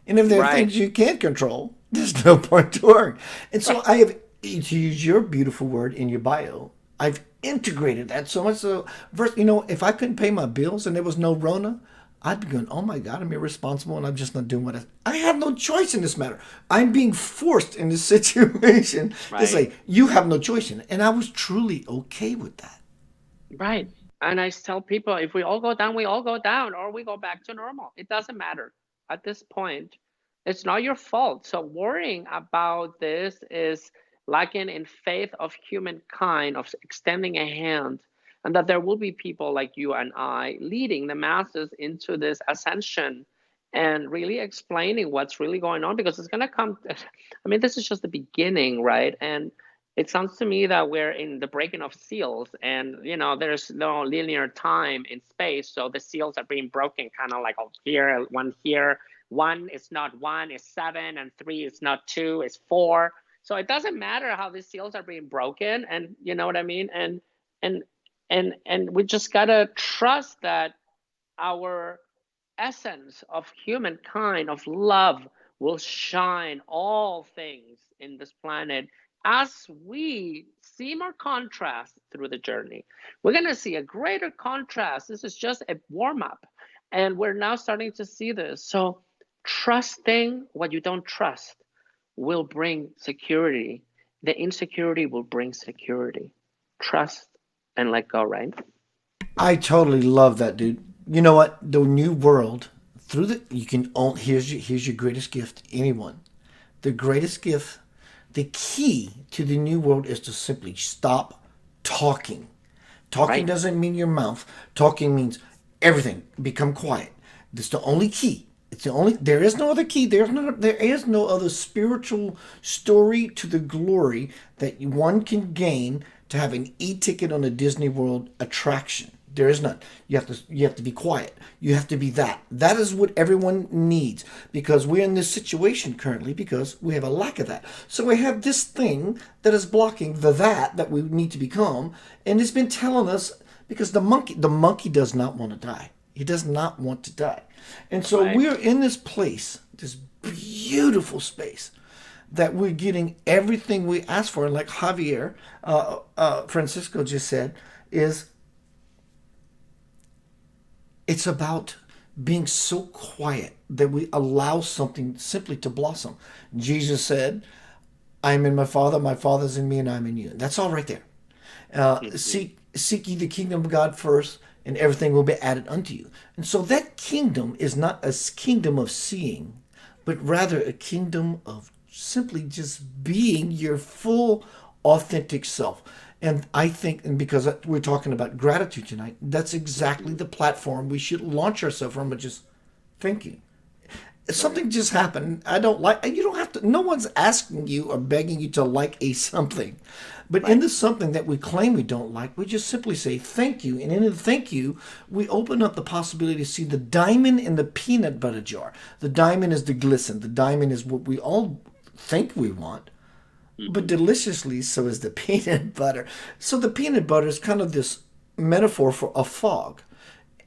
And if there are things you can't control, there's no point to worry. And so I have, to use your beautiful word in your bio, I've integrated that so much. So, first, if I couldn't pay my bills and there was no Rona, I'd be going, oh my God, I'm irresponsible and I'm just not doing what I have no choice in this matter. I'm being forced in this situation to say, you have no choice in it. And I was truly okay with that. Right. And I tell people, if we all go down, we all go down, or we go back to normal. It doesn't matter. At this point, it's not your fault. So worrying about this is lacking in faith of humankind, of extending a hand, and that there will be people like you and I leading the masses into this ascension and really explaining what's really going on, because it's going to come. I mean, this is just the beginning, right? And it sounds to me that we're in the breaking of seals, and there's no linear time in space, so the seals are being broken, kind of like, oh, here, one here. One is not one, is 7, and 3 is not 2, is 4. So it doesn't matter how these seals are being broken, and you know what I mean. And we just gotta trust that our essence of humankind, of love, will shine all things in this planet as we see more contrast through the journey. We're going to see a greater contrast. This is just a warm-up, and we're now starting to see this. So trusting what you don't trust will bring security. The insecurity will bring security. Trust and let go, right? I totally love that, dude. You know what? The new world, you can own, here's your greatest gift, anyone. The greatest gift, the key to the new world is to simply stop talking. Talking doesn't mean your mouth. Talking means everything. Become quiet. That's the only key. There is no other key. There is no other spiritual story to the glory that one can gain to have an e-ticket on a Disney World attraction. There is none. You have to be quiet. You have to be that. That is what everyone needs, because we're in this situation currently because we have a lack of that. So we have this thing that is blocking that we need to become, and it's been telling us because the monkey does not want to die. He does not want to die. And so Right. we're in this place, this beautiful space, that we're getting everything we ask for. And like Javier, Francisco just said, is it's about being so quiet that we allow something simply to blossom. Jesus said, I am in my Father's in me, and I'm in you. That's all right there. Mhm. Seek ye the kingdom of God first, and everything will be added unto you. And so that kingdom is not a kingdom of seeing, but rather a kingdom of simply just being your full, authentic self. And I think, and because we're talking about gratitude tonight, that's exactly Mhm. the platform we should launch ourselves from, and just thinking Right. something just happened. I don't like. You don't have to. No one's asking you or begging you to like a something, but in Right. the something that we claim we don't like, we just simply say thank you, and in the thank you, we open up the possibility to see the diamond in the peanut butter jar. The diamond is the glisten. The diamond is what we all think we want, but Mhm. deliciously so is the peanut butter. So the peanut butter is kind of this metaphor for a fog.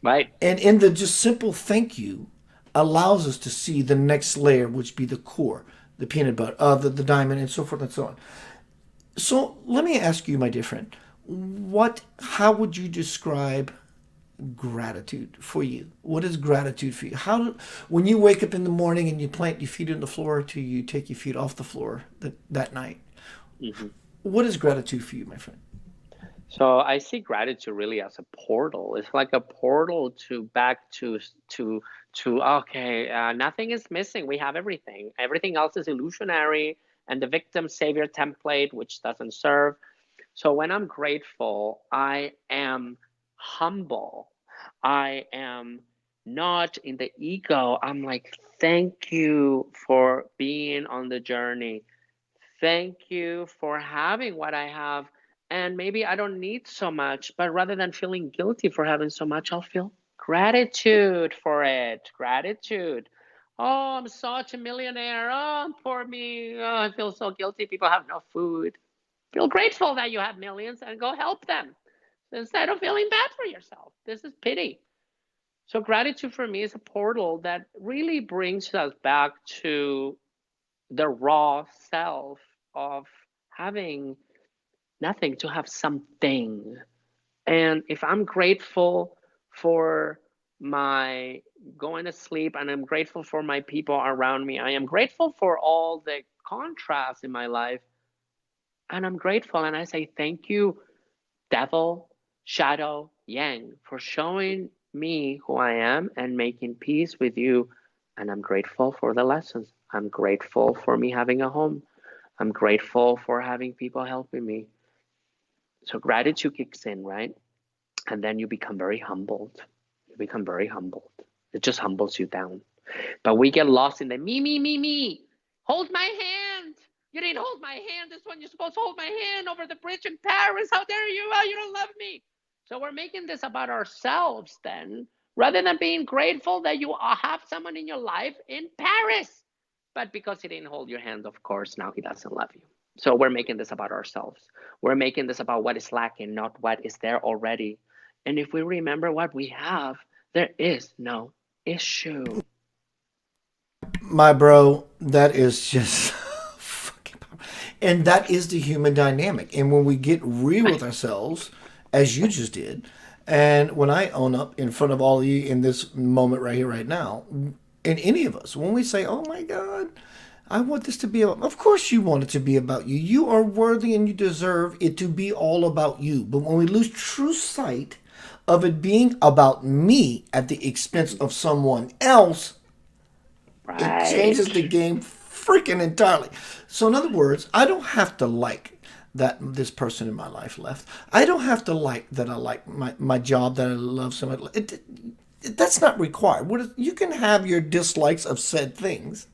Right. And in the just simple thank you allows us to see the next layer, which be the core, the peanut butter, the diamond, and so forth and so on. So let me ask you, my dear friend, how would you describe gratitude for you? What is gratitude for you? When you wake up in the morning and you plant your feet on the floor till you take your feet off the floor that night, Mhm. what is gratitude for you, my friend? So I see gratitude really as a portal. It's like a portal to back to okay, nothing is missing. We have everything. Everything else is illusionary, and the victim savior template, which doesn't serve. So when I'm grateful, I am humble. I am not in the ego. I'm like, thank you for being on the journey. Thank you for having what I have. And maybe I don't need so much, but rather than feeling guilty for having so much, I'll feel gratitude for it. Gratitude. Oh, I'm such a millionaire. Oh, poor me. Oh, I feel so guilty. People have no food. Feel grateful that you have millions and go help them instead of feeling bad for yourself. This is pity. So, gratitude for me is a portal that really brings us back to the raw self of having nothing to have something. And if I'm grateful for my going to sleep and I'm grateful for my people around me, I am grateful for all the contrasts in my life. And I'm grateful and I say, thank you, devil, shadow, yang, for showing me who I am and making peace with you. And I'm grateful for the lessons. I'm grateful for me having a home. I'm grateful for having people helping me. So gratitude kicks in, right? And then you become very humbled. You become very humbled. It just humbles you down. But we get lost in the me. Hold my hand. You didn't hold my hand. This one you're supposed to hold my hand over the bridge in Paris. How dare you? Oh, you don't love me. So we're making this about ourselves then, rather than being grateful that you have someone in your life in Paris. But because he didn't hold your hand, of course, now he doesn't love you. So we're making this about ourselves. We're making this about what is lacking, not what is there already. And if we remember what we have, there is no issue. My bro, that is just fucking powerful. And that is the human dynamic. And when we get real with ourselves, as you just did, and when I own up in front of all of you in this moment right here, right now, and any of us, when we say, oh my God, I want this to be about, of course you want it to be about you. You are worthy and you deserve it to be all about you. But when we lose true sight of it being about me at the expense of someone else, it Right. changes the game freaking entirely. So in other words, I don't have to like that this person in my life left. I don't have to like that I like my job that I love so much. That's not required. You can have your dislikes of said things,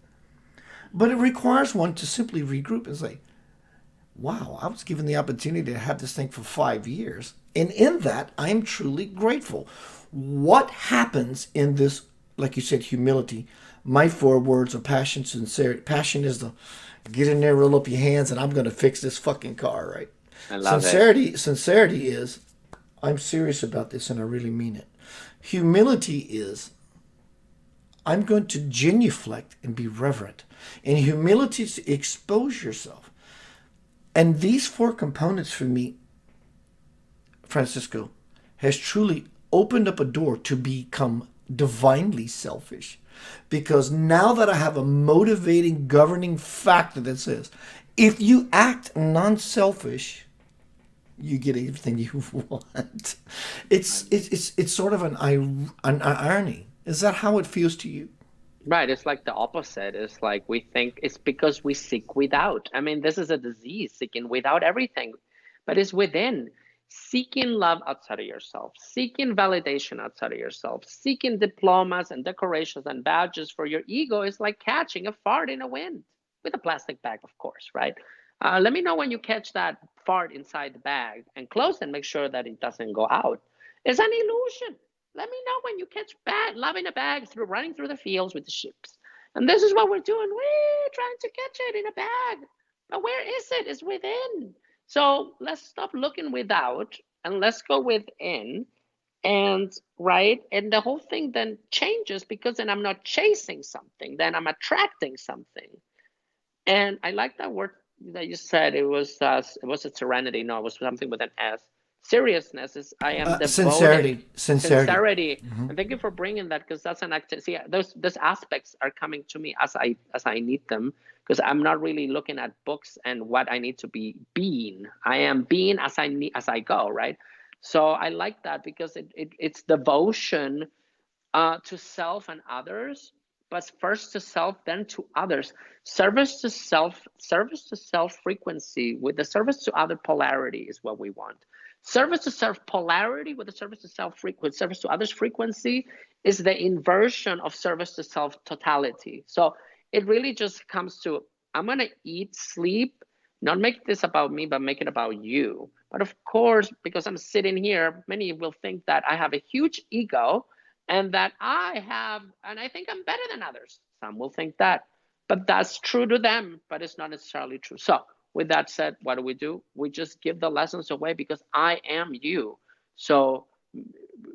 but it requires one to simply regroup and say, wow, I was given the opportunity to have this thing for 5 years. And in that, I am truly grateful. What happens in this, like you said, humility? My four words are passion, sincerity. Passion is the get in there, roll up your hands, and I'm going to fix this fucking car, right? I love it. Sincerity is I'm serious about this and I really mean it. Humility is I'm going to genuflect and be reverent. And humility is to expose yourself. And these four components for me, Francisco, has truly opened up a door to become divinely selfish. Because now that I have a motivating, governing factor that says, if you act non selfish, you get everything you want. It's sort of an irony. Is that how it feels to you? Right, it's like the opposite. It's like we think it's because we seek without. I mean, this is a disease, seeking without everything, but it's within. Seeking love outside of yourself, seeking validation outside of yourself, seeking diplomas and decorations and badges for your ego is like catching a fart in a wind with a plastic bag, of course, right? Let me know when you catch that fart inside the bag and close and make sure that it doesn't go out. It's an illusion. Let me know when you catch love in a bag through running through the fields with the ships. And this is what we're doing. We're trying to catch it in a bag. But where is it? It's within. So let's stop looking without and let's go within. And right. And the whole thing then changes because then I'm not chasing something, then I'm attracting something. And I like that word that you said. It was a serenity. No, it was something with an S. Seriousness is I am devoted. Sincerity. Sincerity. Mm-hmm. And thank you for bringing that because that's an act. See, those aspects are coming to me as I need them because I'm not really looking at books and what I need to be being. I am being as I need as I go. Right. So I like that because it's devotion to self and others, but first to self, then to others. Service to self frequency with the service to other polarity is what we want. Service to self polarity with the service to self frequency, service to others frequency is the inversion of service to self totality. So it really just comes to I'm gonna eat, sleep, not make this about me, but make it about you. But of course, because I'm sitting here, many will think that I have a huge ego and that and I think I'm better than others. Some will think that, but that's true to them, but it's not necessarily true. So, with that said, what do? We just give the lessons away because I am you. So,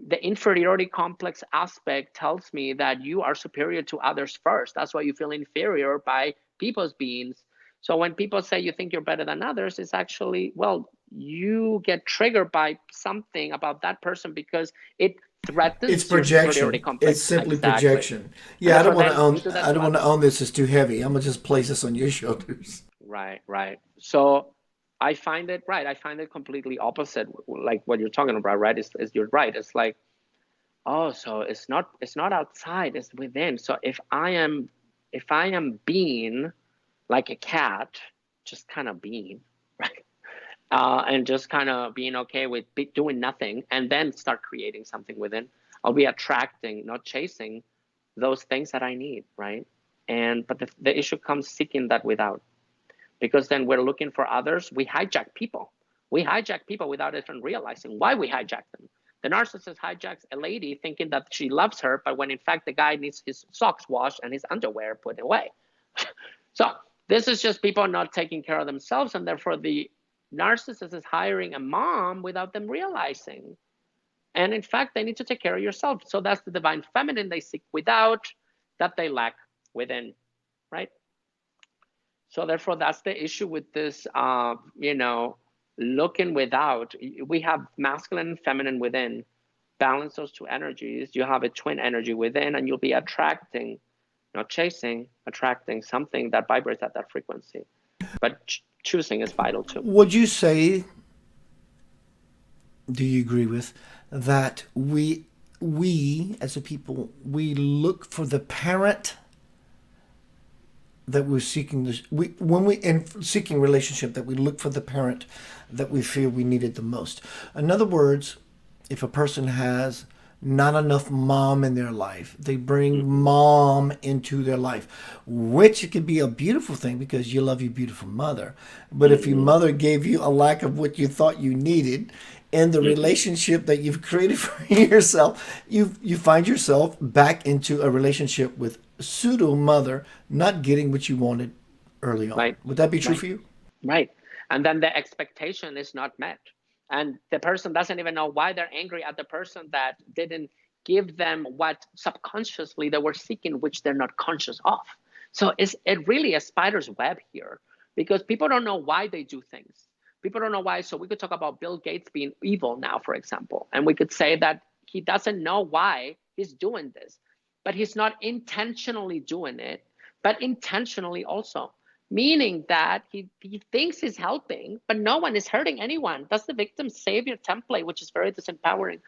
the inferiority complex aspect tells me that you are superior to others first. That's why you feel inferior by people's beings. So when people say you think you're better than others, it's actually, well, you get triggered by something about that person because it It's threatens your superiority projection. It's complex. simply Exactly. projection. And Yeah, I don't therefore want to then own. pursue that I to don't want to others. own this. It's too heavy. I'm gonna just place this on your shoulders. Right, right. So I find it right. I find it completely opposite, like what you're talking about, right? Is you're right. It's like, oh, so it's not outside, it's within. So if I am being like a cat, just kind of being, right? And just kind of being okay with doing nothing and then start creating something within, I'll be attracting, not chasing those things that I need, right? But the issue comes seeking that without, because then we're looking for others. We hijack people without even realizing why we hijack them. The narcissist hijacks a lady thinking that she loves her, but when in fact the guy needs his socks washed and his underwear put away. So this is just people not taking care of themselves, and therefore the narcissist is hiring a mom without them realizing. And in fact, they need to take care of yourself. So that's the divine feminine they seek without, that they lack within, right? So therefore, that's the issue with this, looking without. We have masculine and feminine within. Balance those two energies. You have a twin energy within, and you'll be attracting, not chasing, attracting something that vibrates at that frequency. But choosing is vital too. Would you say? Do you agree with that? We as a people we look for the parent that we're seeking this we when we in seeking relationship that we look for the parent that we feel we needed the most. In other words, if a person has not enough mom in their life, they bring Mm-hmm. mom into their life, which could be a beautiful thing because you love your beautiful mother. But if your Mm-hmm. mother gave you a lack of what you thought you needed in the Mm-hmm. relationship that you've created for yourself, you find yourself back into a relationship with pseudo mother not getting what you wanted early on. Right, Would that be true right, for you? right. And then the expectation is not met. and the person doesn't even know why they're angry at the person that didn't give them what subconsciously they were seeking, which they're not conscious of. So it really a spider's web here, because people don't know why they do things. People don't know why. So we could talk about Bill Gates being evil now, for example, and we could say that he doesn't know why he's doing this, but he's not intentionally doing it, but intentionally also, meaning that he thinks he's helping, but no one is hurting anyone. That's the victim savior template, which is very disempowering.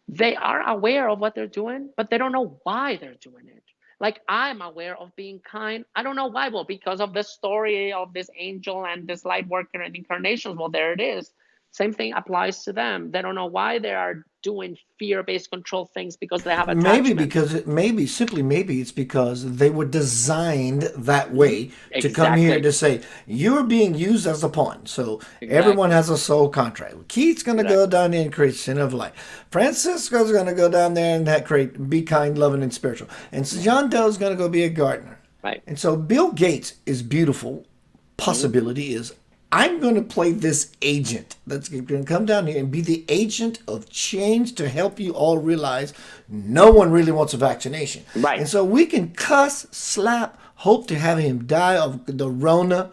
They are aware of what they're doing, but they don't know why they're doing it. Like, I'm aware of being kind. I don't know why. Well, because of the story of this angel and this light worker and incarnations. Well, there it is. Same thing applies to them. They don't know why they are doing fear-based control things, because they have Maybe attachments. because maybe it's because they were designed that way to come here Exactly. to say you're being used as a pawn. So everyone Exactly. has a soul contract. Keith's going to go Exactly. down there and create sin of light. Francisco's going to go down there and create be kind, loving, and spiritual. And John Doe's going to go be a gardener. Right. And so Bill Gates is beautiful. Mm-hmm. Possibility is I'm going to play this agent that's going to come down here and be the agent of change to help you all realize no one really wants a vaccination. Right. And so we can cuss, slap, hope to have him die of the Rona,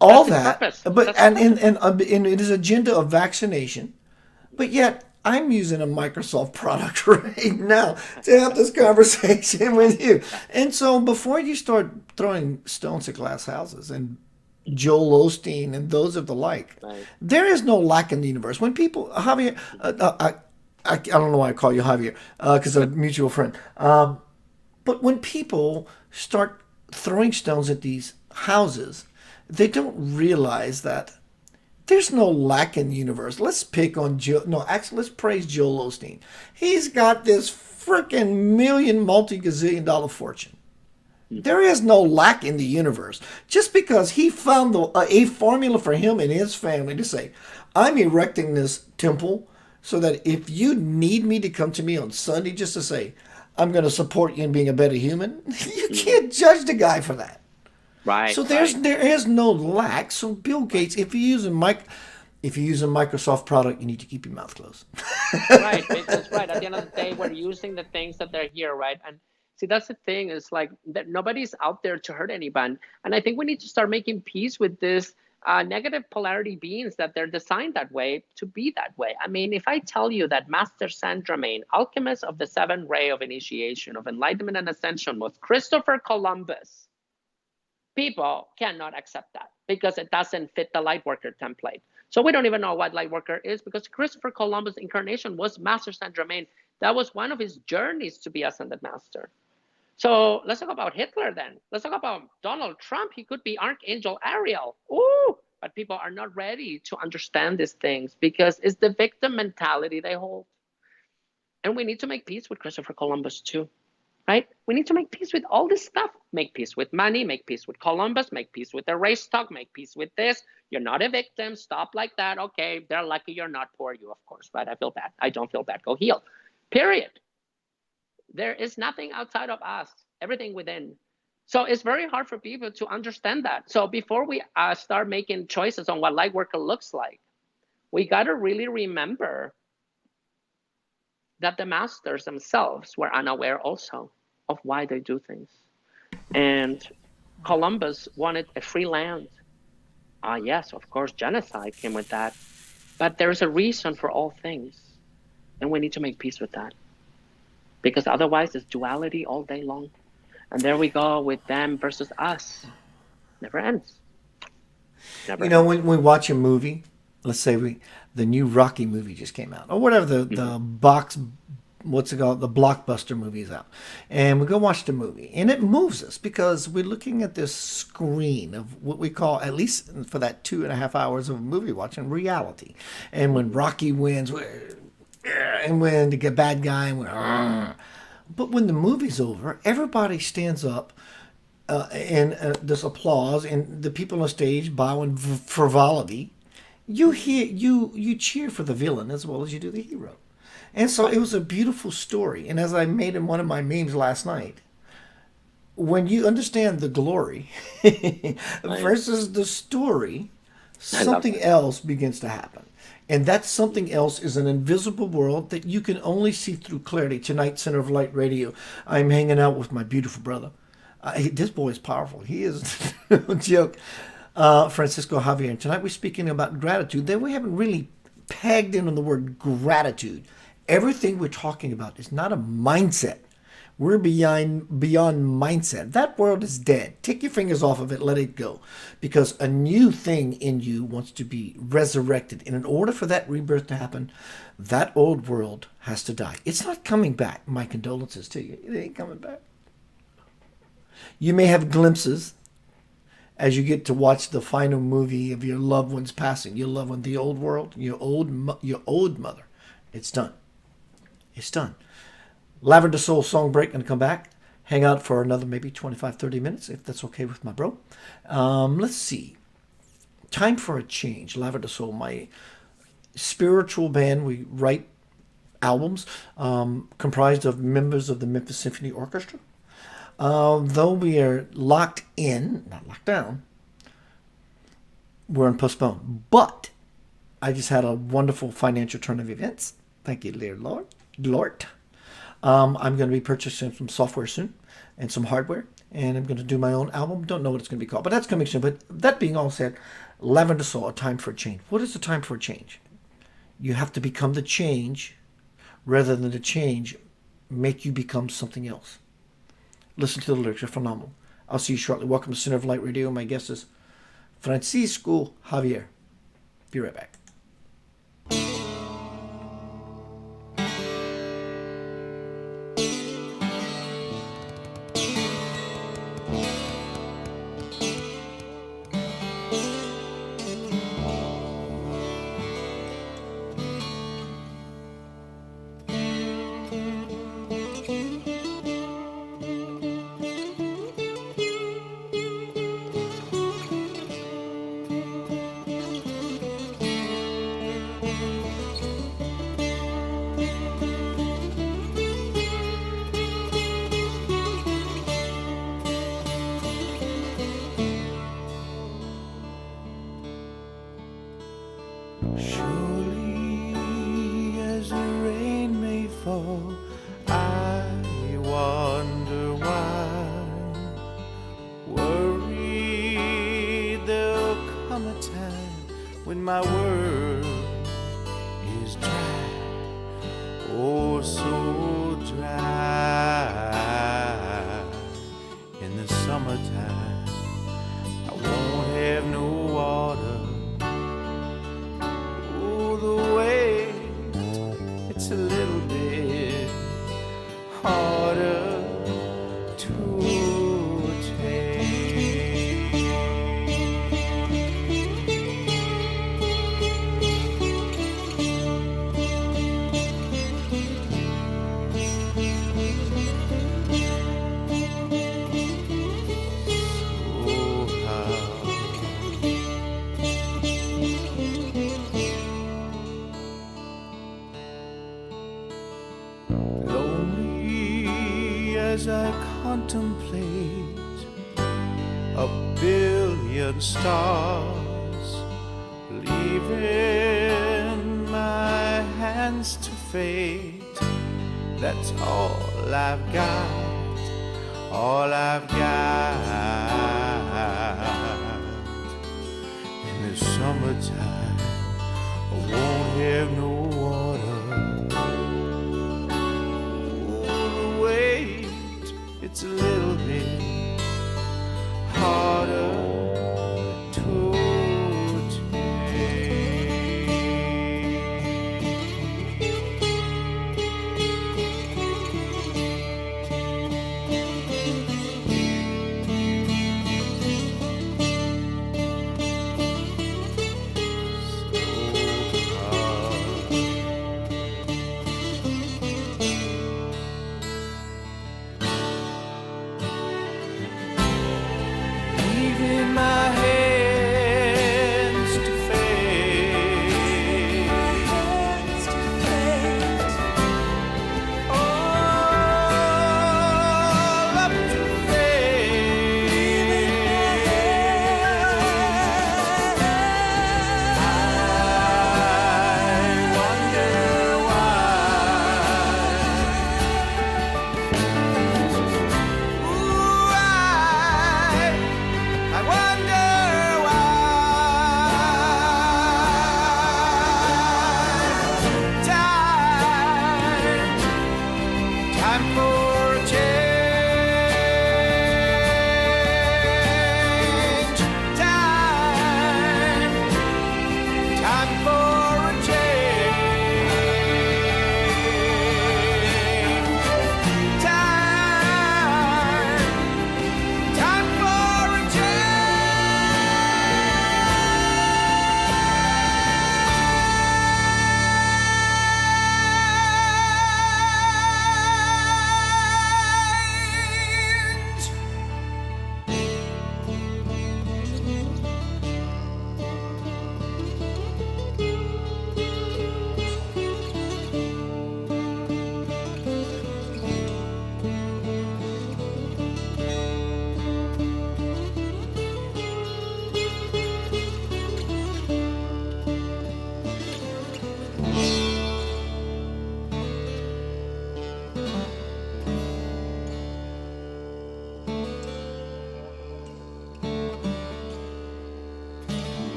all That's his that. purpose. But That's his purpose. and in his agenda of vaccination, but yet I'm using a Microsoft product right now to have this conversation with you. And so before you start throwing stones at glass houses and Joel Osteen and those of the like, Right. there is no lack in the universe. When people, Javier, I don't know why I call you Javier, because of a mutual friend. But when people start throwing stones at these houses, they don't realize that there's no lack in the universe. Let's pick on Joe. No, actually, let's praise Joel Osteen. He's got this freaking multi-gazillion dollar fortune. There is no lack in the universe. Just because he found a formula for him and his family to say, I'm erecting this temple so that if you need me to come to me on Sunday just to say, I'm going to support you in being a better human, you can't judge the guy for that. Right. So Right. there is no lack. So Bill Gates, if you use a Microsoft product, you need to keep your mouth closed. Right, because right at the end of the day, we're using the things that they're here, right? And see, that's the thing, is like that nobody's out there to hurt anyone. And I think we need to start making peace with this negative polarity beings, that they're designed that way to be that way. I mean, if I tell you that Master Saint Germain, alchemist of the seventh ray of initiation, of enlightenment and ascension, was Christopher Columbus, people cannot accept that because it doesn't fit the lightworker template. So we don't even know what lightworker is, because Christopher Columbus incarnation was Master Saint Germain. That was one of his journeys to be ascended master. So let's talk about Hitler then. Let's talk about Donald Trump. He could be Archangel Ariel. Ooh, but people are not ready to understand these things because it's the victim mentality they hold. And we need to make peace with Christopher Columbus too, right? We need to make peace with all this stuff. Make peace with money, make peace with Columbus, make peace with the race talk, make peace with this. You're not a victim. Stop like that. Okay, they're lucky you're not poor. You, of course, right? I feel bad. I don't feel bad. Go heal. Period. There is nothing outside of us, everything within. So it's very hard for people to understand that. So before we start making choices on what light worker looks like, we got to really remember that the masters themselves were unaware also of why they do things. And Columbus wanted a free land. Yes, of course, genocide came with that. But there's a reason for all things. And we need to make peace with that. Because otherwise, it's duality all day long. And there we go with them versus us. Never ends. Never You know, ends. when we watch a movie, let's say the new Rocky movie just came out, or whatever Mm-hmm. the box, what's it called, the blockbuster movie is out, and we go watch the movie, and it moves us because we're looking at this screen of what we call, at least for that 2.5 hours of movie watching, reality. And when Mm-hmm. Rocky wins, and when the bad guy, and but when the movie's over, everybody stands up and this applause and the people on stage bowing frivolity. You cheer for the villain as well as you do the hero. And so Right. it was a beautiful story. And as I made in one of my memes last night, when you understand the glory Right. versus the story, I love something that. else begins to happen. And that something else is an invisible world that you can only see through clarity. Tonight, Center of Light Radio, I'm hanging out with my beautiful brother. This boy is powerful. He is no joke. Francisco Javier. And tonight we're speaking about gratitude. Then we haven't really pegged in on the word gratitude. Everything we're talking about is not a mindset. We're beyond mindset. That world is dead. Take your fingers off of it, let it go. Because a new thing in you wants to be resurrected. And in order for that rebirth to happen, that old world has to die. It's not coming back. My condolences to you. It ain't coming back. You may have glimpses as you get to watch the final movie of your loved ones passing. Your loved one, the old world, your old mother. It's done. It's done. Lavender Soul song break, and come back. Hang out for another maybe 25, 30 minutes, if that's okay with my bro. Let's see. Time for a change. Lavender Soul, my spiritual band. We write albums comprised of members of the Memphis Symphony Orchestra. Though we are locked in, not locked down, we're on postpone. But I just had a wonderful financial turn of events. Thank you, dear Lord. I'm going to be purchasing some software soon and some hardware, and I'm going to do my own album. Don't know what it's going to be called, but that's coming soon. But that being all said, Lavender Soul, a time for a change. What is a time for a change? You have to become the change rather than the change make you become something else. Listen to the lyrics. They're phenomenal. I'll see you shortly. Welcome to Center of Light Radio. My guest is Francisco Javier. Be right back. Surely as the rain may fall, I wonder why. Worried there'll come a time when my world is dry, oh so dry. In the summertime I won't have no water. It's a little bit harder to take. As I contemplate a billion stars, leaving my hands to fate, that's all I've got, all I've got. In the summertime I won't have no water. It's a little bit harder to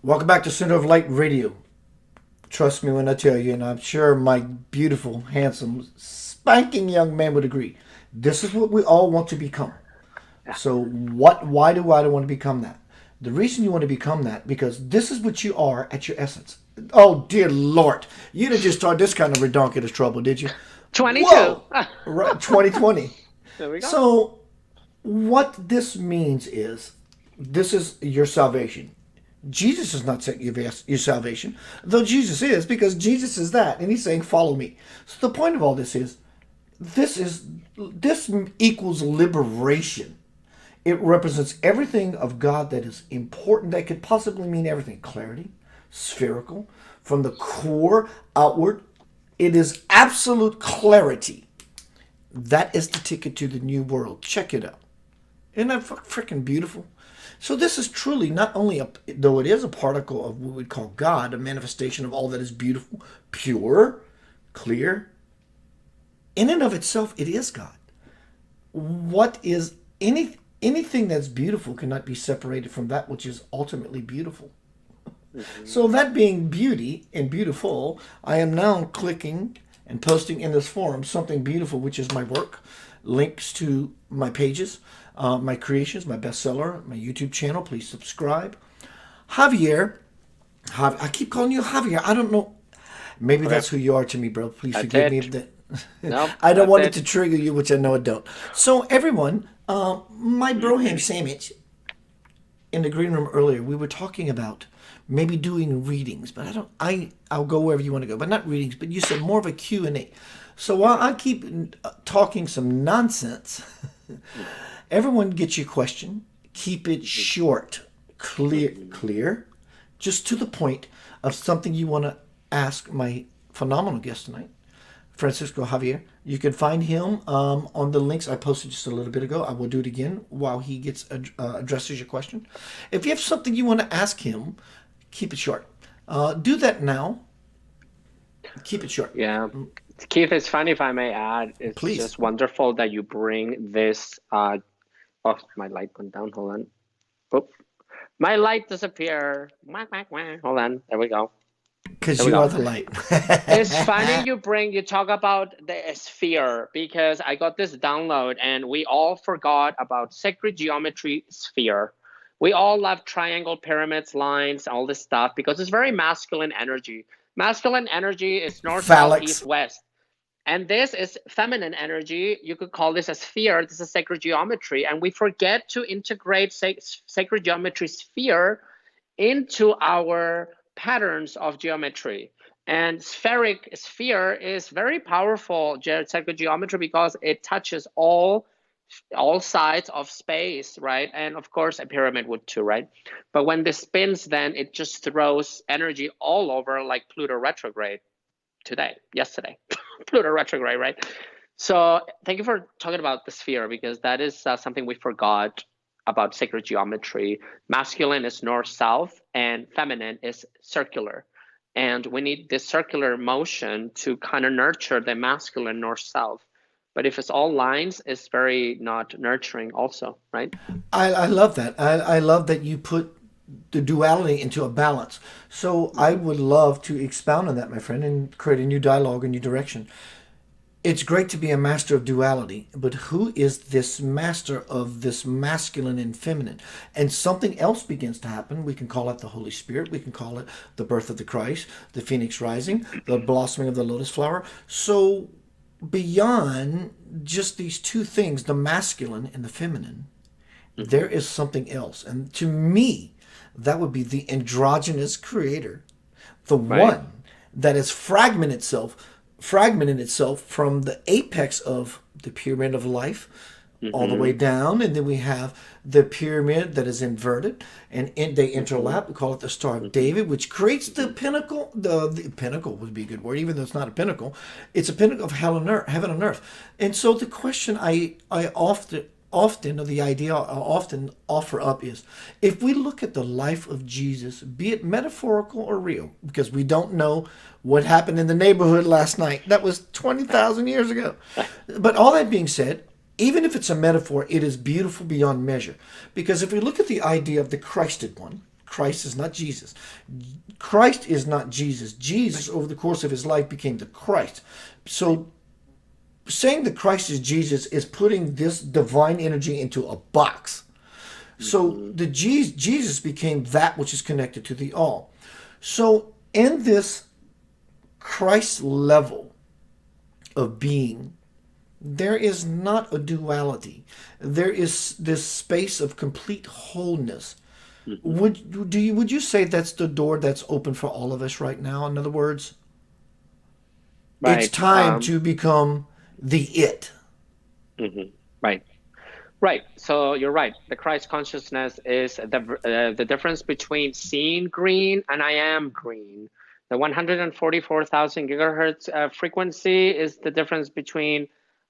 Welcome back to Center of Light Radio. Trust me when I tell you, and I'm sure my beautiful, handsome, spanking young man would agree. This is what we all want to become. Yeah. So why do I want to become that? The reason you want to become that, because this is what you are at your essence. Oh dear Lord. You didn't just start this kind of redonkulous trouble, did you? 22. Whoa! Right, 2020. There we go. So what this means is this is your salvation. Jesus is not saying your salvation, though Jesus is, because Jesus is that, and he's saying, "Follow me." So the point of all this is this equals liberation. It represents everything of God that is important, that could possibly mean everything. Clarity, spherical, from the core outward. It is absolute clarity. That is the ticket to the new world. Check it out. Isn't that freaking beautiful? So this is truly not only, though it is a particle of what we'd call God, a manifestation of all that is beautiful, pure, clear. In and of itself, it is God. What is anything that's beautiful cannot be separated from that which is ultimately beautiful. Mm-hmm. So that being beauty and beautiful, I am now clicking and posting in this forum something beautiful, which is my work, links to my pages, my creations, my bestseller, my YouTube channel. Please subscribe. Javier, I keep calling you Javier. I don't know. Maybe that's who you are to me, bro. Please forgive me if that. Nope, I don't want it to trigger you, which I know it don't. So everyone, my broham sandwich in the green room earlier, we were talking about maybe doing readings, but I'll go wherever you want to go, but not readings, but you said more of a Q&A. So while I keep talking some nonsense, everyone get your question. Keep it short, clear, just to the point of something you want to ask my phenomenal guest tonight, Francisco Javier. You can find him on the links I posted just a little bit ago. I will do it again while he addresses your question. If you have something you want to ask him, keep it short. Do that now. Keep it short. Yeah. Keith, it's funny if I may add, it's Please. just wonderful that you bring this. Oh, my light went down. Hold on. Oh, my light disappeared. Hold on. There we go. Because you are the light. It's funny you talk about the sphere, because I got this download and we all forgot about sacred geometry sphere. We all love triangle, pyramids, lines, all this stuff because it's very masculine energy. Masculine energy is north, south, east, west. And this is feminine energy. You could call this a sphere. This is sacred geometry. And we forget to integrate sacred geometry sphere into our patterns of geometry. And sphere is very powerful sacred geometry because it touches all sides of space, right? And of course a pyramid would too, right? But when this spins, then it just throws energy all over, like Pluto retrograde yesterday. Pluto retrograde, right? So thank you for talking about the sphere, because that is something we forgot about sacred geometry. Masculine is north-south and feminine is circular. And we need this circular motion to kind of nurture the masculine north-south. But if it's all lines, it's very not nurturing also, right? I love that. I love that you put the duality into a balance. So I would love to expound on that, my friend, and create a new dialogue, a new direction. It's great to be a master of duality, but who is this master of this masculine and feminine? And something else begins to happen. We can call it the Holy Spirit. We can call it the birth of the Christ, the phoenix rising, the blossoming of the lotus flower. So beyond just these two things, the masculine and the feminine, there is something else. And to me, that would be the androgynous creator, the one that is fragmented itself from the apex of the pyramid of life all the way down, and then we have the pyramid that is inverted, and they interlap. We call it the Star of David, which creates the pinnacle. The pinnacle would be a good word, even though it's not a pinnacle. It's a pinnacle of heaven and earth. And so the question I often, or the idea I often offer up is, if we look at the life of Jesus, be it metaphorical or real, because we don't know what happened in the neighborhood last night. That was 20,000 years ago. But all that being said, even if it's a metaphor, it is beautiful beyond measure. Because if we look at the idea of the Christed one, Christ is not Jesus. Christ is not Jesus. Jesus, over the course of his life, became the Christ. So saying that Christ is Jesus is putting this divine energy into a box. So the Jesus became that which is connected to the all. So in this Christ level of being, there is not a duality. There is this space of complete wholeness. Would you say that's the door that's open for all of us right now? In other words, it's Right. time to become the it. Right. Right. So you're right. The Christ consciousness is the difference between seeing green and I am green. The 144,000 gigahertz frequency is the difference between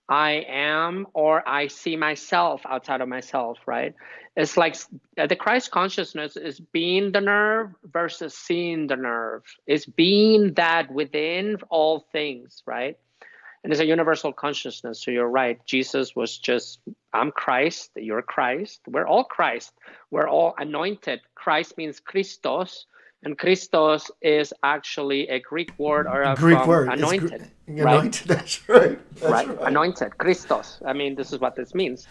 I am or I see myself outside of myself, right? It's like the Christ consciousness is being the nerve versus seeing the nerve. It's being that within all things, right? And it's a universal consciousness. So you're right. Jesus was just, I'm Christ, you're Christ. We're all Christ. We're all anointed. Christ means Christos, and Christos is actually a Greek word or Greek from word. anointed, right? Anointed. That's right. That's Right? right. Anointed, Christos. I mean, this is what this means.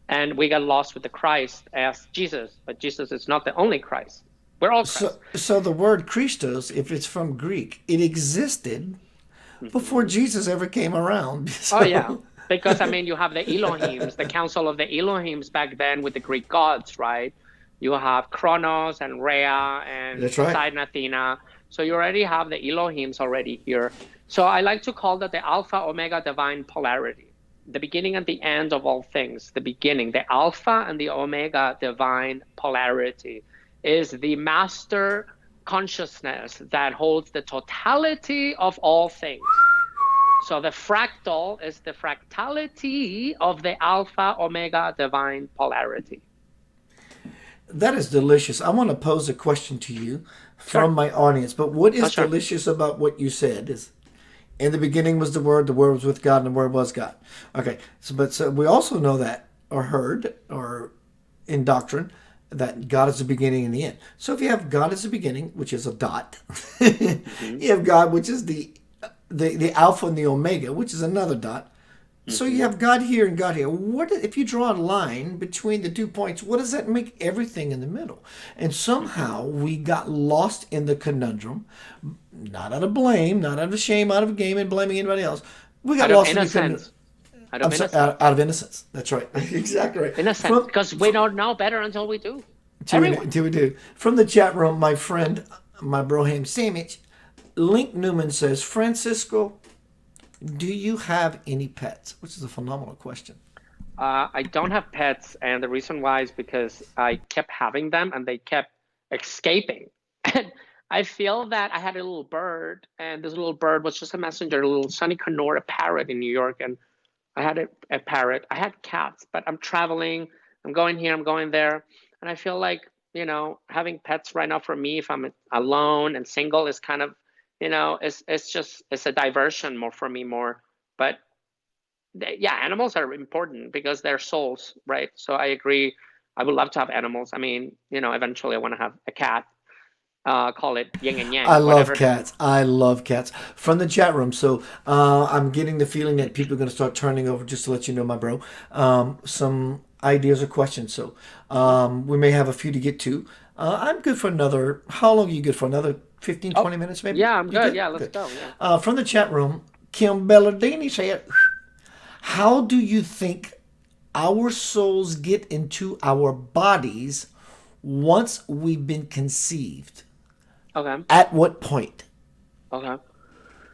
And we got lost with the Christ as Jesus, but Jesus is not the only Christ. We're all So, Christ. so the word Christos, if it's from Greek, it existed before Mhm. Jesus ever came around. Oh yeah, So because I mean, you have the Elohims, the council of the Elohims back then with the Greek gods, right? You have Kronos and Rhea and that's right. Poseidon, Athena. So you already have the Elohims already here. So I like to call that the Alpha Omega divine polarity, the beginning and the end of all things. The beginning, the Alpha and the Omega divine polarity is the master consciousness that holds the totality of all things. So the fractal is the fractality of the alpha omega divine polarity. That is delicious. I want to pose a question to you Sure. from my audience. But what Oh, is sure. delicious about what you said is in the beginning was the Word was with God, and the Word was God. Okay. So we also know that or heard or in doctrine that God is the beginning and the end. So if you have God as the beginning, which is a dot, Mm-hmm. you have God, which is the Alpha and the Omega, which is another dot. So you Mm-hmm. have God here and God here. What if you draw a line between the 2 points? What does that make everything in the middle? And Mm-hmm. somehow we got lost in the conundrum, not out of blame, not out of shame, out of game and blaming anybody else. We got Out of lost in the conundrum. innocence. Out I'm of sorry, innocence. out of innocence. That's right. Exactly right. Innocence. Because we don't know better until we do. Everyone. To we do. From the chat room, my friend, my broham sandwich, Link Newman says, Francisco, do you have any pets? Which is a phenomenal question. I don't have pets, and the reason why is because I kept having them and they kept escaping. And I feel that I had a little bird, and this little bird was just a messenger, a little Sunny Canora parrot in New York, and I had a parrot. I had cats, but I'm traveling. I'm going here. I'm going there, and I feel like having pets right now for me, if I'm alone and single, is kind of it's just it's a diversion more for me more. But yeah, animals are important because they're souls, right? So I agree. I would love to have animals. I mean, eventually I want to have a cat. Call it yin and I yang, love whatever. cats. I love cats. From the chat room. So I'm getting the feeling that people are going to start turning over, just to let you know, my bro, some ideas or questions. So we may have a few to get to. I'm good for another, how long are you good for? Another 15, Oh, 20 minutes maybe? yeah, I'm You good. good? Yeah, let's Good. go. Yeah. From the chat room, Kim Belladini said, how do you think our souls get into our bodies once we've been conceived? Okay. At what point? Okay.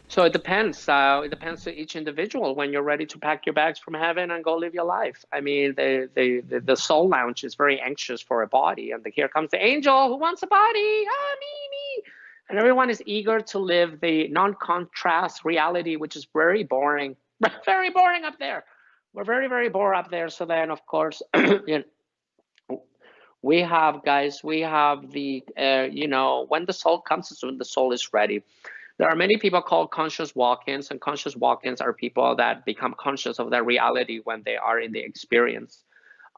So it depends. It depends to each individual when you're ready to pack your bags from heaven and go live your life. I mean, the soul lounge is very anxious for a body, and here comes the angel who wants a body. Ah, me. And everyone is eager to live the non-contrast reality, which is very boring, very boring up there. We're very, very bored up there. So then, of course, we have guys. We have when the soul comes, is when the soul is ready. There are many people called conscious walk-ins, and conscious walk-ins are people that become conscious of their reality when they are in the experience.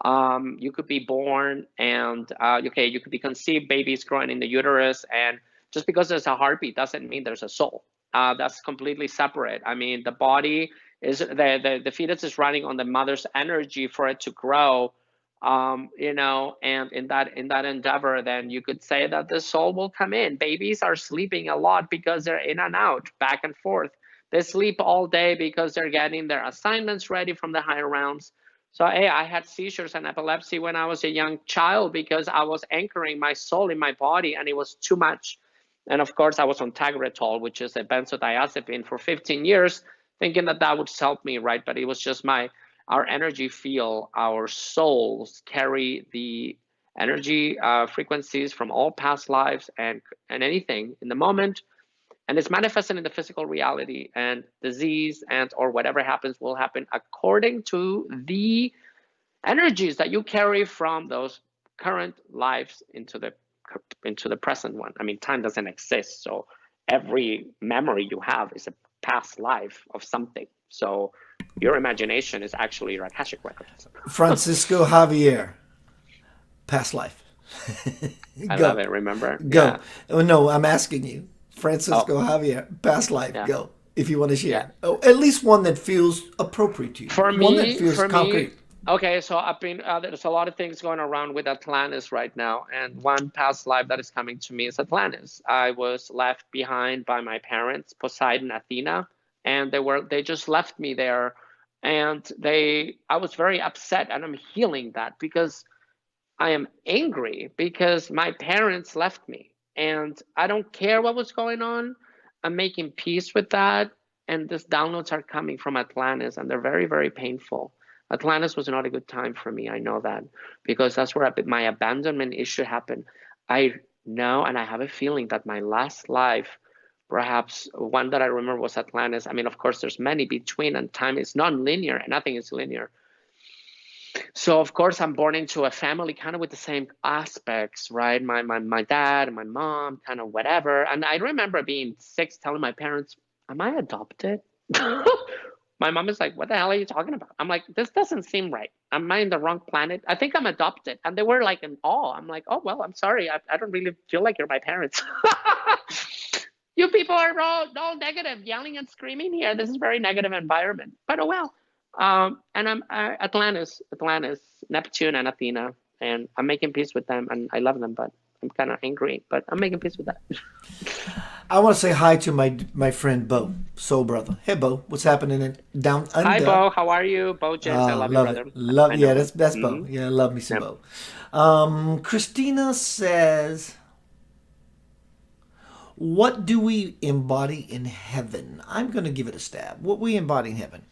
You could be born and okay, you could be conceived, babies growing in the uterus, and just because there's a heartbeat doesn't mean there's a soul. That's completely separate. I mean, the body is the fetus is running on the mother's energy for it to grow. And in that endeavor, then you could say that the soul will come in. Babies are sleeping a lot because they're in and out, back and forth. They sleep all day because they're getting their assignments ready from the higher realms. So, hey, I had seizures and epilepsy when I was a young child because I was anchoring my soul in my body and it was too much. And of course, I was on Tagritol, which is a benzodiazepine, for 15 years, thinking that that would help me, right? But it was just our energy field, our souls carry the energy frequencies from all past lives and anything in the moment, and it's manifested in the physical reality, and disease and or whatever happens will happen according to the energies that you carry from those current lives into the present one. I mean, time doesn't exist, so every memory you have is a past life of something. So your imagination is actually your Akashic records. Francisco Javier, past life. I Go. love it. Remember? Go. Yeah. Oh, no, I'm asking you. Francisco Javier, past life. Yeah. Go. If you want to Yeah. share. Oh, at least one that feels appropriate to you. For One that me, feels for me, concrete. okay, so I've been there's a lot of things going around with Atlantis right now, and one past life that is coming to me is Atlantis. I was left behind by my parents, Poseidon, Athena, and they just left me there, and I was very upset, and I'm healing that because I am angry because my parents left me and I don't care what was going on. I'm making peace with that. And these downloads are coming from Atlantis and they're very, very painful. Atlantis was not a good time for me. I know that because that's where my abandonment issue happened. I know and I have a feeling that my last life, perhaps one that I remember, was Atlantis. I mean, of course, there's many between, and time is non-linear and nothing is linear. So of course I'm born into a family kind of with the same aspects, right? My dad and my mom, kind of whatever. And I remember being 6, telling my parents, "Am I adopted?" My mom is like, "What the hell are you talking about?" I'm like, "This doesn't seem right. Am I in the wrong planet? I think I'm adopted." And they were like in awe. I'm like, "Oh well, I'm sorry. I don't really feel like you're my parents." You people are all negative, yelling and screaming here. This is a very negative environment. But oh well. And I'm Atlantis, Neptune, and Athena, and I'm making peace with them, and I love them, but I'm kind of angry, but I'm making peace with that. I want to say hi to my friend Bo, soul brother. Hey Bo, what's happening in down Hi, under? Bo. How are you, Bo James? I love you, Love it. brother. Love I yeah, know. that's Bo. Yeah, love me some Yep. Bo. Christina says, what do we embody in heaven? I'm gonna give it a stab. What we embody in heaven.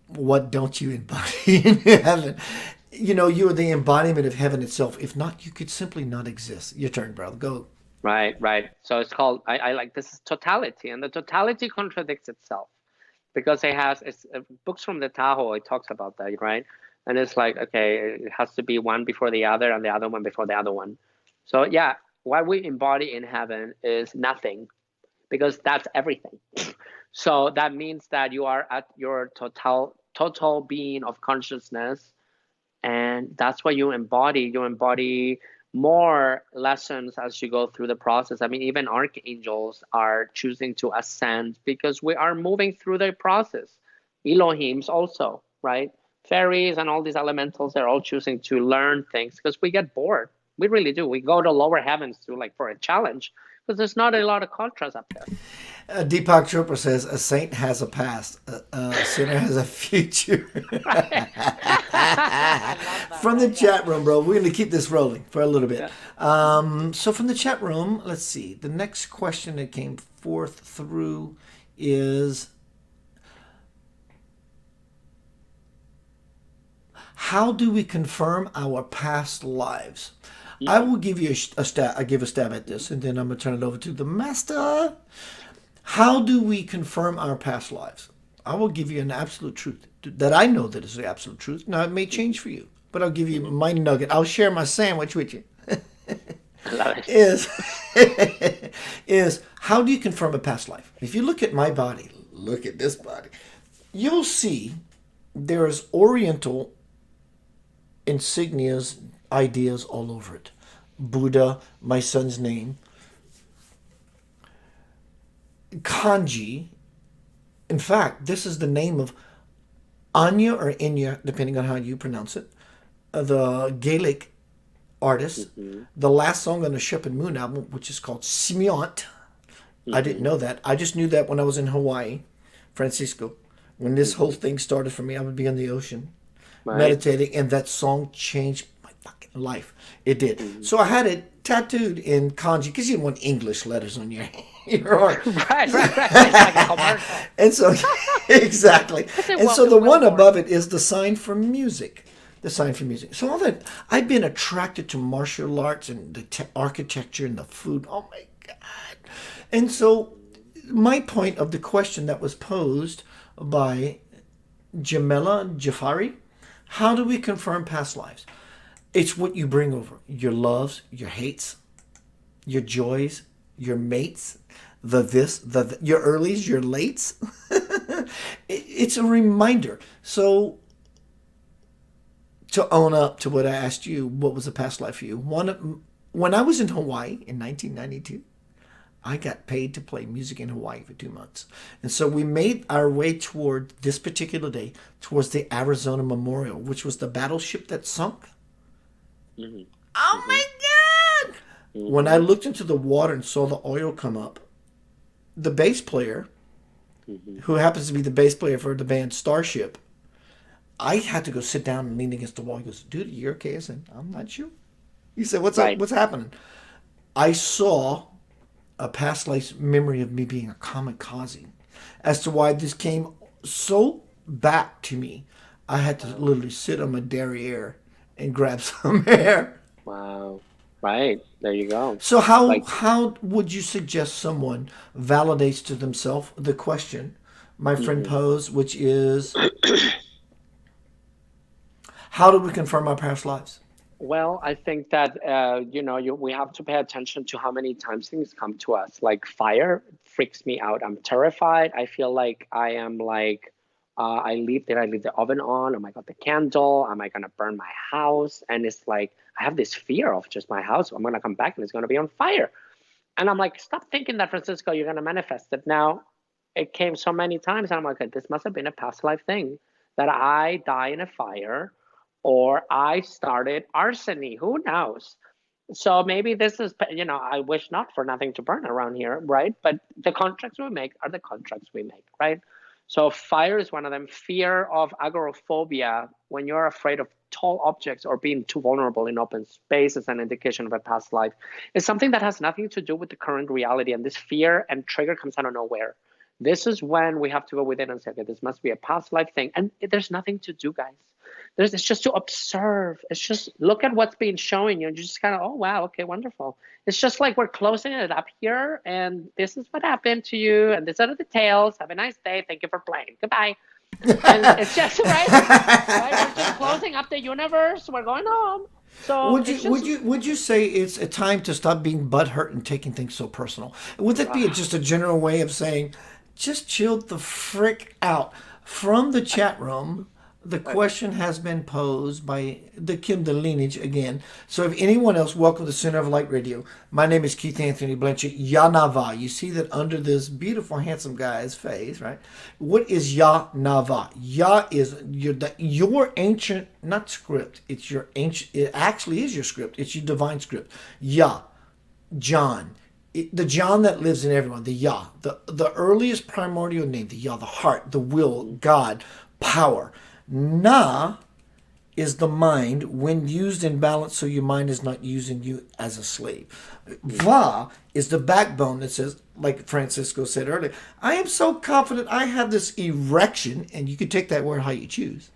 What don't you embody in heaven? You know, you're the embodiment of heaven itself. If not, you could simply not exist. Your turn, brother. Go. Right, right. So it's called. I like this is totality, and the totality contradicts itself because it's books from the Tahoe. It talks about that, right? And it's like, okay, it has to be one before the other, and the other one before the other one. So yeah, what we embody in heaven is nothing because that's everything. So that means that you are at your total being of consciousness, and that's what you embody. You embody more lessons as you go through the process. I mean, even archangels are choosing to ascend because we are moving through the process. Elohims also, right? Fairies and all these elementals, they're all choosing to learn things because we get bored. We really do. We go to lower heavens to like for a challenge because there's not a lot of contrast up there. Deepak Chopra says a saint has a past, a sinner has a future. I love that. From the chat room, bro, we're going to keep this rolling for a little bit. Yeah. So from the chat room, let's see. The next question that came forth through is, how do we confirm our past lives? I will give you a stab. I give a stab at this, and then I'm gonna turn it over to the master. How do we confirm our past lives? I will give you an absolute truth that I know that is the absolute truth. Now it may change for you, but I'll give you my nugget. I'll share my sandwich with you. I love it. Is how do you confirm a past life? If you look at my body, look at this body, you'll see There's Oriental insignias, ideas all over it. Buddha, my son's name. Kanji. In fact, this is the name of Anya or Inya, depending on how you pronounce it, the Gaelic artist. The last song on the Ship and Moon album, which is called Simiont. I didn't know that. I just knew that when I was in Hawaii, Francisco. When this whole thing started for me, I would be in the ocean, meditating, and that song changed my fucking life. It did. So I had it tattooed in kanji because you didn't want English letters on your arm. Right. It's like a commercial. And so, exactly. And so the one above it is the sign for music. The sign for music. So all that, I've been attracted to martial arts and the architecture and the food. Oh my God. And so my point of the question that was posed by Jamila Jafari, how do we confirm past lives? It's what you bring over. Your loves, your hates, your joys, your mates, your earlies, your lates. It's a reminder. So to own up to what I asked you, what was a past life for you? When I was in Hawaii in 1992, I got paid to play music in Hawaii for 2 months. And so we made our way toward this particular day, towards the Arizona Memorial, which was the battleship that sunk. Oh my God! When I looked into the water and saw the oil come up, the bass player, who happens to be the bass player for the band Starship, I had to go sit down and lean against the wall. He goes, "Dude, you okay?" I said, "I'm not sure." He said, "What's up? What's happening?" I saw a past life memory of me being a kamikaze. As to why this came so back to me, I had to literally sit on my derriere and grab some air. Wow. Right. There you go. So how would you suggest someone validates to themselves the question my friend posed, which is, how do we confirm our past lives? Well, I think that we have to pay attention to how many times things come to us. Like fire freaks me out. I'm terrified. I feel like I am like, did I leave the oven on? Oh my God, the candle. Am I gonna burn my house? And it's like I have this fear of just my house. I'm gonna come back and it's gonna be on fire. And I'm like, stop thinking that, Francisco. You're gonna manifest it. Now, it came so many times. And I'm like, this must have been a past life thing that I die in a fire or I started arsony. Who knows? So maybe this is, I wish not for nothing to burn around here, right? But the contracts we make are the contracts we make, right? So fire is one of them. Fear of agoraphobia, when you're afraid of tall objects or being too vulnerable in open space, is an indication of a past life. It's something that has nothing to do with the current reality. And this fear and trigger comes out of nowhere. This is when we have to go within and say, okay, this must be a past life thing. And there's nothing to do, guys. It's just to observe. It's just look at what's being shown you and you just kind of, oh, wow, okay, wonderful. It's just like we're closing it up here and this is what happened to you and these are the details. Have a nice day. Thank you for playing. Goodbye. And it's just, right? We're just closing up the universe. We're going home. So would you say it's a time to stop being butthurt and taking things so personal? Would that be just a general way of saying, just chill the frick out? From the chat room, the question has been posed by the Kim the lineage again. So if anyone else, welcome to Center of Light Radio. My name is Keith Anthony Blanchard. Yanava. You see that under this beautiful, handsome guy's face, right? What is Yanava? Ya is your ancient, not script. It's your ancient. It actually is your script. It's your divine script. Ya, John. The John that lives in everyone. The Ya. The earliest primordial name. The Ya. The heart. The will. God. Power. Na is the mind when used in balance, so your mind is not using you as a slave. Va is the backbone that says, like Francisco said earlier, I am so confident I have this erection, and you can take that word how you choose,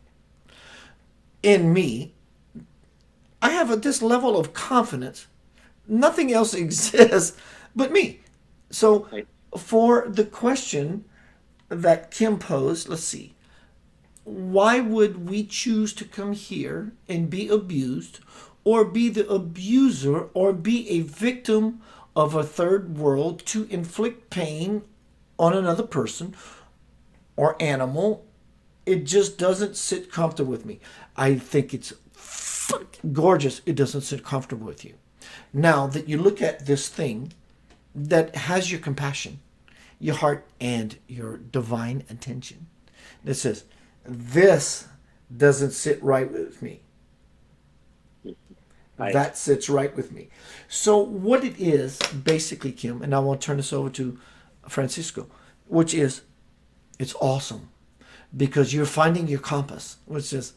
in me. I have this level of confidence. Nothing else exists but me. So for the question that Kim posed, let's see. Why would we choose to come here and be abused or be the abuser or be a victim of a third world to inflict pain on another person or animal It just doesn't sit comfortable with me. I think it's fucking gorgeous. It doesn't sit comfortable with you. Now that you look at this thing that has your compassion, your heart, and your divine attention, that says, this doesn't sit right with me. Right. That sits right with me. So what it is, basically, Kim, and I want to turn this over to Francisco, which is, it's awesome. Because you're finding your compass, which is,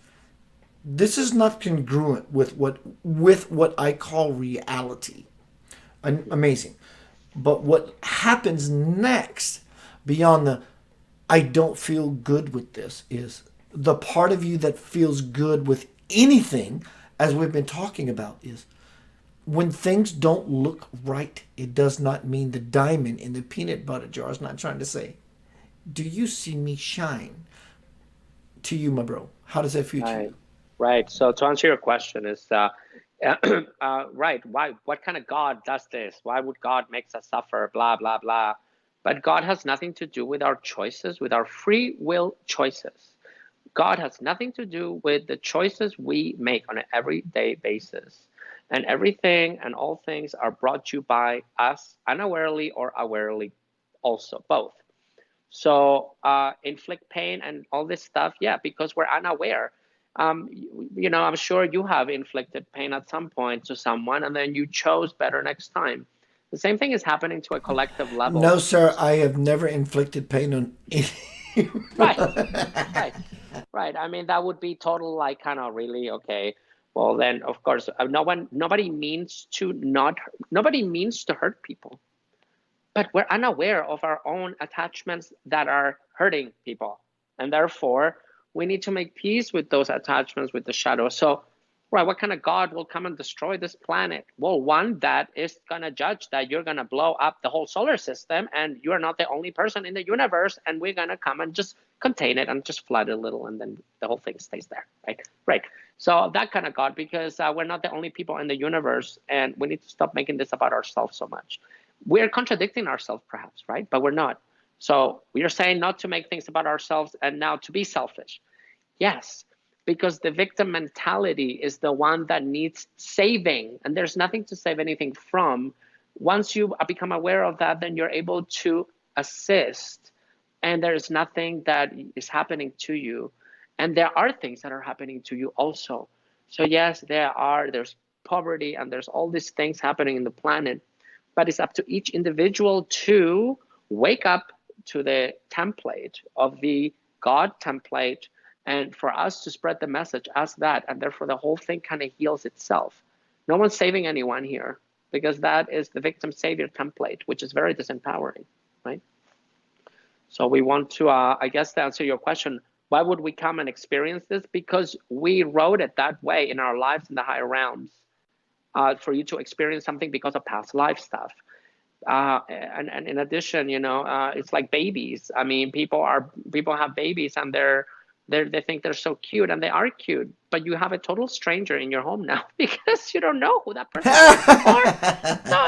this is not congruent with what I call reality. Amazing. But what happens next, beyond the I don't feel good with this, is the part of you that feels good with anything, as we've been talking about, is when things don't look right, it does not mean the diamond in the peanut butter jar is not trying to say, do you see me shine? To you, my bro. How does that feel to you? Right. So to answer your question is, right. Why? What kind of God does this? Why would God makes us suffer? Blah blah blah. But God has nothing to do with our choices, with our free will choices. God has nothing to do with the choices we make on an everyday basis. And everything and all things are brought to you by us unawarely or awarely, also, both. So inflict pain and all this stuff, yeah, because we're unaware. I'm sure you have inflicted pain at some point to someone, and then you chose better next time. The same thing is happening to a collective level. No, sir. I have never inflicted pain on any. Right, right, right. I mean, that would be total, like, kind of really okay. Well, then, of course, nobody means to hurt people, but we're unaware of our own attachments that are hurting people. And therefore, we need to make peace with those attachments with the shadow. So, right, what kind of God will come and destroy this planet? Well, one that is going to judge that you're going to blow up the whole solar system and you're not the only person in the universe, and we're going to come and just contain it and just flood it a little, and then the whole thing stays there, right? Right. So that kind of God, because we're not the only people in the universe, and we need to stop making this about ourselves so much. We're contradicting ourselves, perhaps, right? But we're not. So we are saying not to make things about ourselves and now to be selfish. Yes, because the victim mentality is the one that needs saving, and there's nothing to save anything from. Once you become aware of that, then you're able to assist, and there's nothing that is happening to you. And there are things that are happening to you also. So yes, there's poverty and there's all these things happening in the planet, but it's up to each individual to wake up to the template of the God template, and for us to spread the message as that, and therefore the whole thing kind of heals itself. No one's saving anyone here, because that is the victim savior template, which is very disempowering, right? So we want to, I guess, to answer your question, why would we come and experience this? Because we wrote it that way in our lives in the higher realms, for you to experience something because of past life stuff. And in addition, it's like babies. I mean, people have babies, and they think they're so cute, and they are cute, but you have a total stranger in your home now because you don't know who that person is. So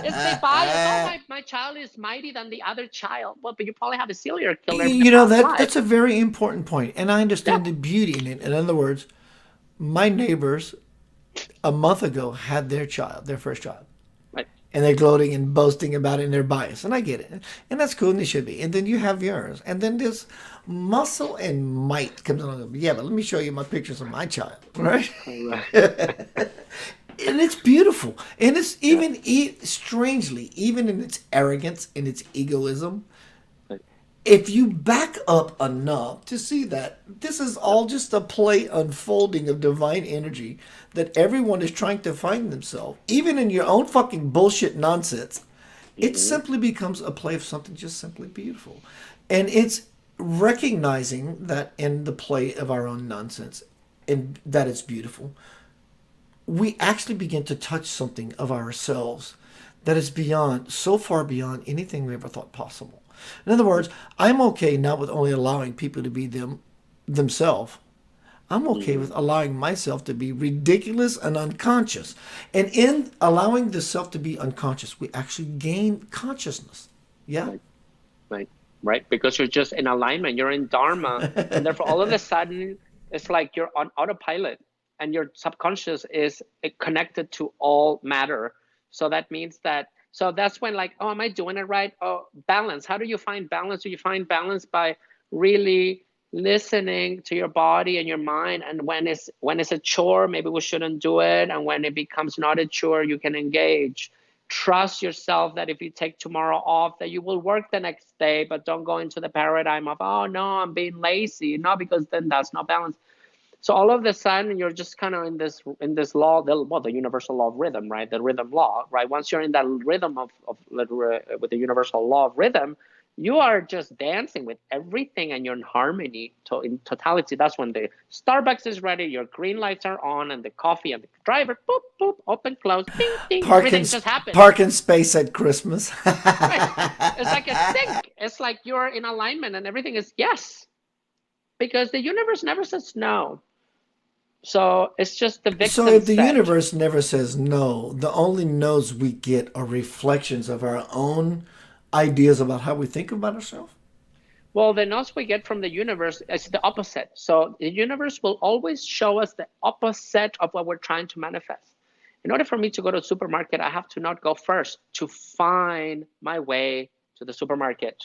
it's the bias. Oh, my child is mighty than the other child. Well, but you probably have a serial killer in the past life. That's a very important point, and I understand Yeah. the beauty in it. In other words, my neighbors a month ago had their first child. Right. And they're gloating and boasting about it, and they're biased. And I get it. And that's cool, and they should be. And then you have yours. And then this muscle and might comes along. Yeah, but let me show you my pictures of my child. Right? And it's beautiful. And it's even, strangely, even in its arrogance and its egoism, if you back up enough to see that this is all just a play unfolding of divine energy, that everyone is trying to find themselves, even in your own fucking bullshit nonsense, it simply becomes a play of something just simply beautiful. And it's recognizing that in the play of our own nonsense, and that it's beautiful, we actually begin to touch something of ourselves that is beyond, so far beyond anything we ever thought possible. In other words, I'm okay not with only allowing people to be themselves. I'm okay with allowing myself to be ridiculous and unconscious. And in allowing the self to be unconscious, we actually gain consciousness. Yeah? Right. right? Because you're just in alignment, you're in dharma, and therefore all of a sudden it's like you're on autopilot, and your subconscious is connected to all matter. So that means that, so that's when, like, oh, am I doing it right? Oh, balance. How do you find balance? Do you find balance by really listening to your body and your mind? And when it's a chore, maybe we shouldn't do it, and when it becomes not a chore, you can engage. Trust yourself that if you take tomorrow off, that you will work the next day, but don't go into the paradigm of, oh no, I'm being lazy. No, because then that's not balance. So all of a sudden you're just kind of in this law, the universal law of rhythm, right? The rhythm law, right? Once you're in that rhythm with the universal law of rhythm, you are just dancing with everything, and you're in harmony. In totality, that's when the Starbucks is ready, your green lights are on, and the coffee and the driver, boop boop, open close, ding ding, Parking, everything just happens. parking space at Christmas. Right? It's like a sync. It's like you're in alignment, and everything is yes, because the universe never says no. So it's just the So victim if the set. universe never says no, the only no's we get are reflections of our own ideas about how we think about ourselves. Well, the notes we get from the universe is the opposite. So the universe will always show us the opposite of what we're trying to manifest. In order for me to go to the supermarket, I have to not go first to find my way to the supermarket.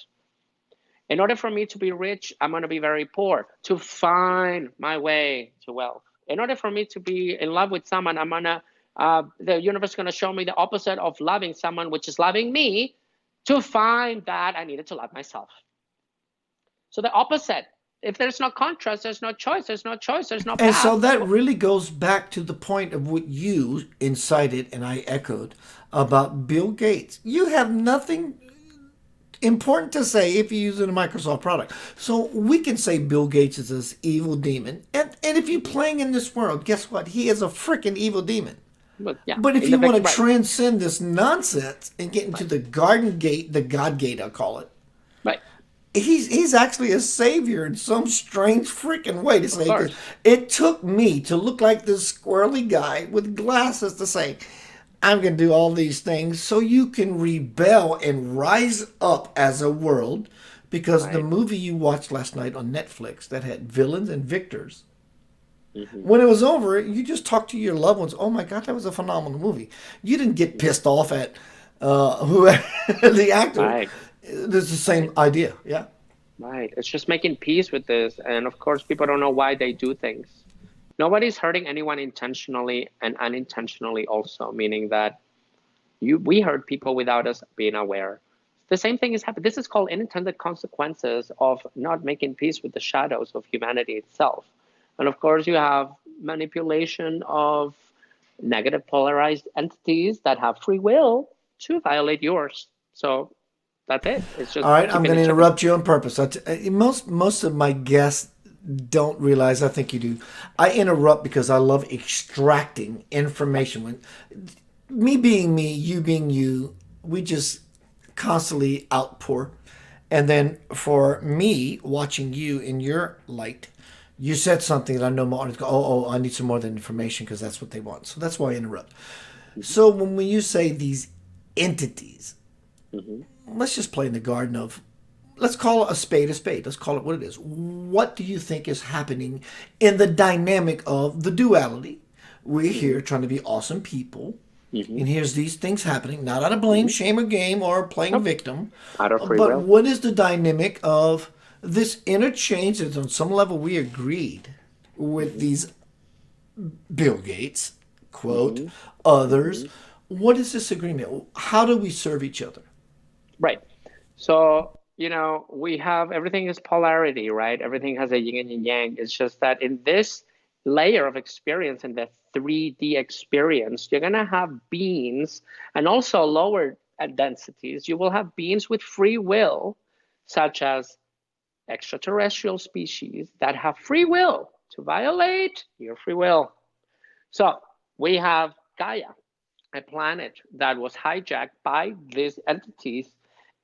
In order for me to be rich, I'm going to be very poor to find my way to wealth. In order for me to be in love with someone, the universe is going to show me the opposite of loving someone, which is loving me. To find that, I needed to love myself. So the opposite. If there's no contrast, there's no choice. There's no choice. There's no And path. so that really goes back to the point of what you incited and I echoed about Bill Gates. You have nothing important to say if you're using a Microsoft product. So we can say Bill Gates is this evil demon. And if you're playing in this world, guess what? He is a freaking evil demon. But yeah, But if in the you want victim, to right, transcend this nonsense and get into right, the garden gate, the God gate, I'll call it, right. he's actually a savior in some strange freaking way to Of say, because course. it took me to look like this squirrely guy with glasses to say, I'm going to do all these things so you can rebel and rise up as a world. Because the Right. movie you watched last night on Netflix that had villains and victors, Mm-hmm. when it was over, you just talked to your loved ones. Oh my God, that was a phenomenal movie. You didn't get Mm-hmm. pissed off at who the actor. Right. It's the same Right. idea. Yeah. Right. It's just making peace with this. And of course, people don't know why they do things. Nobody's hurting anyone intentionally and unintentionally also, meaning that we hurt people without us being aware. The same thing is happening. This is called unintended consequences of not making peace with the shadows of humanity itself. And of course, you have manipulation of negative polarized entities that have free will to violate yours. So that's it. It's just All right, I'm keeping going it to chipping. interrupt you on purpose. Most of my guests don't realize. I think you do. I interrupt because I love extracting information. When me being me, you being you, we just constantly outpour. And then for me, watching you in your light, you said something that I know my audience go, I need some more than information because that's what they want. So that's why I interrupt. Mm-hmm. So when you say these entities, Mm-hmm. let's just play in the garden of, let's call a spade a spade. Let's call it what it is. What do you think is happening in the dynamic of the duality? We're Mm-hmm. here trying to be awesome people. Mm-hmm. And here's these things happening, not out of blame, Mm-hmm. shame, or game, or playing Nope. victim. Out of free But will. what is the dynamic of this interchange that on some level we agreed with Mm-hmm. these Bill Gates, quote, Mm-hmm. others? Mm-hmm. What is this agreement? How do we serve each other? Right. So, we have everything is polarity, right? Everything has a yin and yang. It's just that in this layer of experience, in the 3D experience, you're going to have beings, and also lower densities, you will have beings with free will, such as extraterrestrial species that have free will to violate your free will. So we have Gaia, a planet that was hijacked by these entities.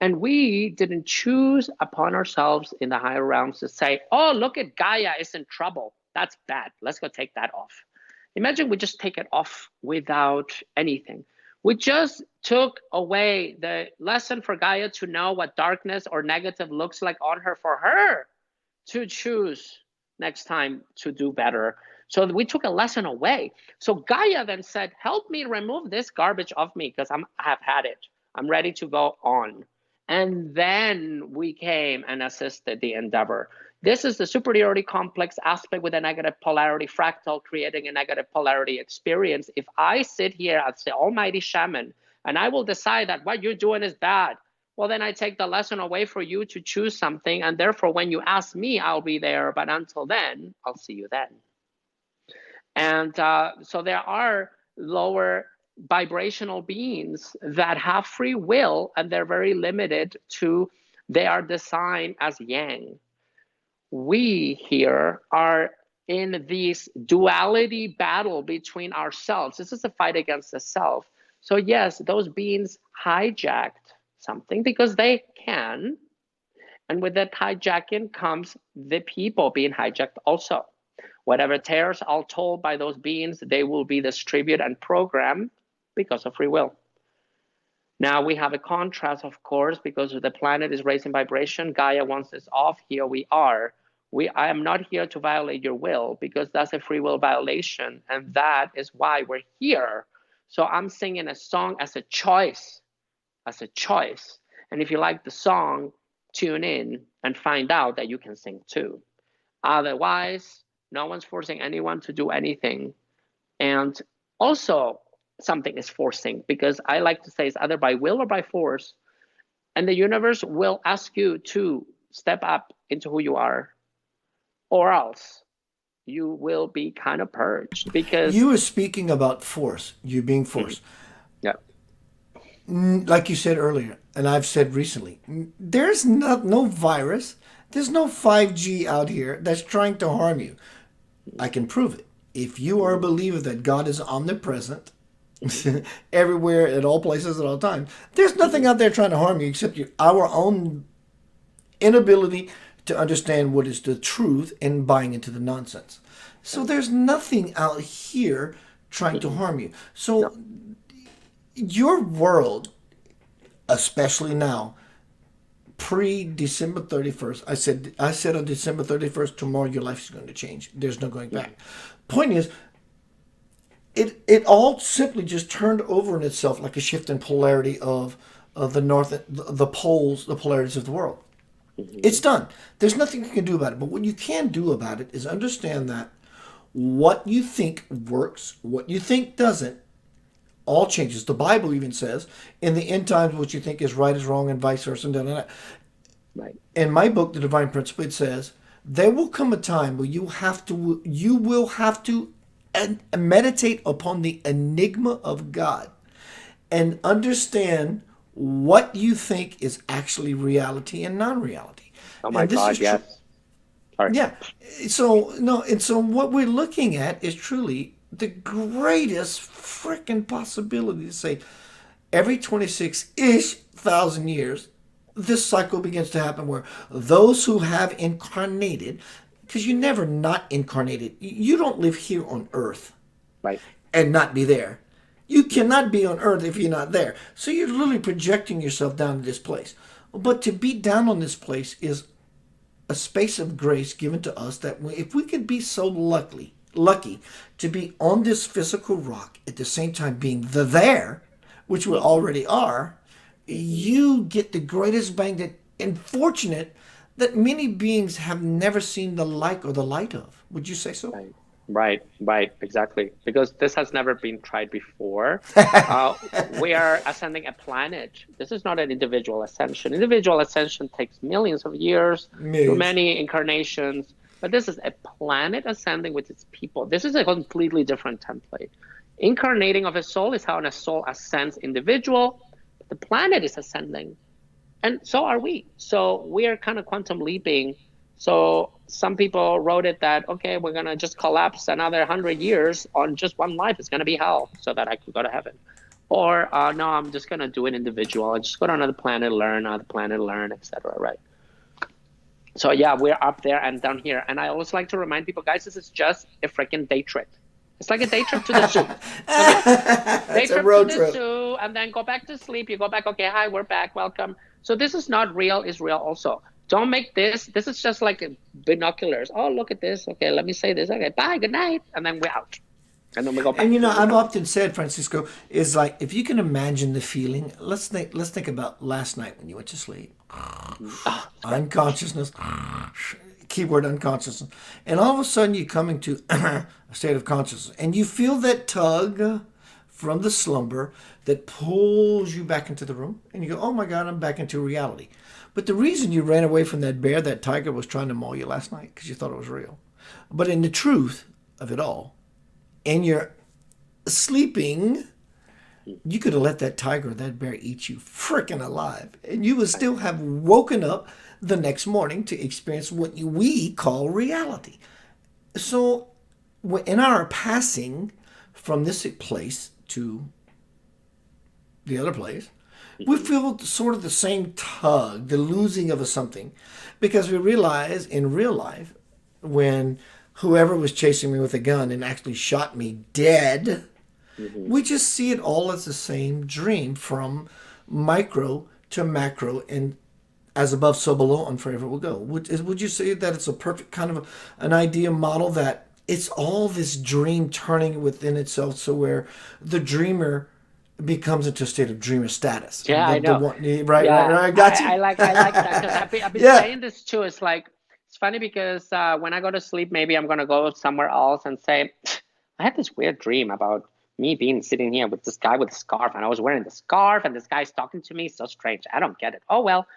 And we didn't choose upon ourselves in the higher realms to say, oh, look at Gaia is in trouble. That's bad. Let's go take that off. Imagine we just take it off without anything. We just took away the lesson for Gaia to know what darkness or negative looks like on her for her to choose next time to do better. So we took a lesson away. So Gaia then said, help me remove this garbage off me because I have had it. I'm ready to go on. And then we came and assisted the endeavor. This is the superiority complex aspect with a negative polarity fractal, creating a negative polarity experience. If I sit here as the almighty shaman and I will decide that what you're doing is bad, well, then I take the lesson away for you to choose something. And therefore, when you ask me, I'll be there. But until then, I'll see you then. And so there are lower vibrational beings that have free will, and they're very limited to, they are designed as yang. We here are in this duality battle between ourselves. This is a fight against the self. So yes, those beings hijacked something because they can. And with that hijacking comes the people being hijacked also. Whatever tears are told by those beings, they will be distributed and programmed because of free will. Now we have a contrast, of course, because the planet is raising vibration. Gaia wants this off. Here we are. I am not here to violate your will because that's a free will violation. And that is why we're here. So I'm singing a song as a choice, as a choice. And if you like the song, tune in and find out that you can sing too. Otherwise, no one's forcing anyone to do anything. And also, something is forcing, because I like to say it's either by will or by force. And the universe will ask you to step up into who you are, or else you will be kind of purged. Because You were speaking about force, you being forced. yeah, Like you said earlier, and I've said recently, there's no virus, there's no 5G out here that's trying to harm you. I can prove it. If you are a believer that God is omnipresent, everywhere, at all places, at all times, there's nothing out there trying to harm you except our own inability to understand what is the truth and buying into the nonsense. So there's nothing out here trying to harm you. So your world, especially now, pre-December 31st, I said on December 31st, tomorrow your life is going to change. There's no going back. Point is, it all simply just turned over in itself like a shift in polarity of the north, the poles, the polarities of the world. It's done. There's nothing you can do about it. But what you can do about it is understand that what you think works, what you think doesn't, all changes. The Bible even says, in the end times, what you think is right is wrong, and vice versa. And right. in my book, The Divine Principle, it says, there will come a time where you will have to meditate upon the enigma of God and understand what you think is actually reality and non-reality. Oh my God, yes. Sorry. Yeah. So no, and so what we're looking at is truly the greatest freaking possibility to say every 26-ish thousand years, this cycle begins to happen where those who have incarnated, because you never not incarnated, you don't live here on Earth, Right. and not be there. You cannot be on Earth if you're not there. So you're literally projecting yourself down to this place. But to be down on this place is a space of grace given to us that if we could be so lucky to be on this physical rock at the same time being there, which we already are, you get the greatest bang that, and fortunate that many beings have never seen the like or the light of. Would you say so? Right, exactly. Because this has never been tried before. We are ascending a planet. This is not an individual ascension. Individual ascension takes millions of years, through many incarnations. But this is a planet ascending with its people. This is a completely different template. Incarnating of a soul is how a soul ascends individual. The planet is ascending. And so are we. So we are kind of quantum leaping. So some people wrote it that, okay, we're going to just collapse another 100 years on just one life. It's going to be hell so that I could go to heaven. Or, no, I'm just going to do it individual. I just go to another planet, learn, etc. Right? So, yeah, we're up there and down here. And I always like to remind people, guys, this is just a freaking day trip. It's like a day trip to the zoo. Okay? Day trip to the zoo, and then go back to sleep. You go back, okay, hi, we're back, welcome. So this is not real, is real also. Don't make this is just like binoculars. Oh, look at this. Okay, let me say this. Okay, bye, good night. And then we're out. And then we go back And to the I've reality. often said, Francisco, is like if you can imagine the feeling. Let's think about last night when you went to sleep. Oh, it's great. Unconsciousness, keyword unconsciousness, and all of a sudden you come into a state of consciousness, and you feel that tug from the slumber that pulls you back into the room, and you go, "Oh my God, I'm back into reality." But the reason you ran away from that bear, that tiger, was trying to maul you last night because you thought it was real. But in the truth of it all, and you're sleeping, you could have let that tiger or that bear eat you freaking alive, and you would still have woken up the next morning to experience what we call reality. So, in our passing from this place to the other place, we feel sort of the same tug, the losing of a something, because we realize in real life, when whoever was chasing me with a gun and actually shot me dead, we just see it all as the same dream, from micro to macro, and as above, so below, and forever will go. Would you say that it's a perfect kind of an idea model, that it's all this dream turning within itself, so where the dreamer becomes into a state of dreamer status, and Yeah, I the know. one, right, Yeah, I got you. I like that because I've been Yeah. saying this too. It's like it's funny because when I go to sleep, maybe I'm gonna go somewhere else and say, I had this weird dream about me being sitting here with this guy with a scarf, and I was wearing the scarf, and this guy's talking to me. So strange. I don't get it. Oh well,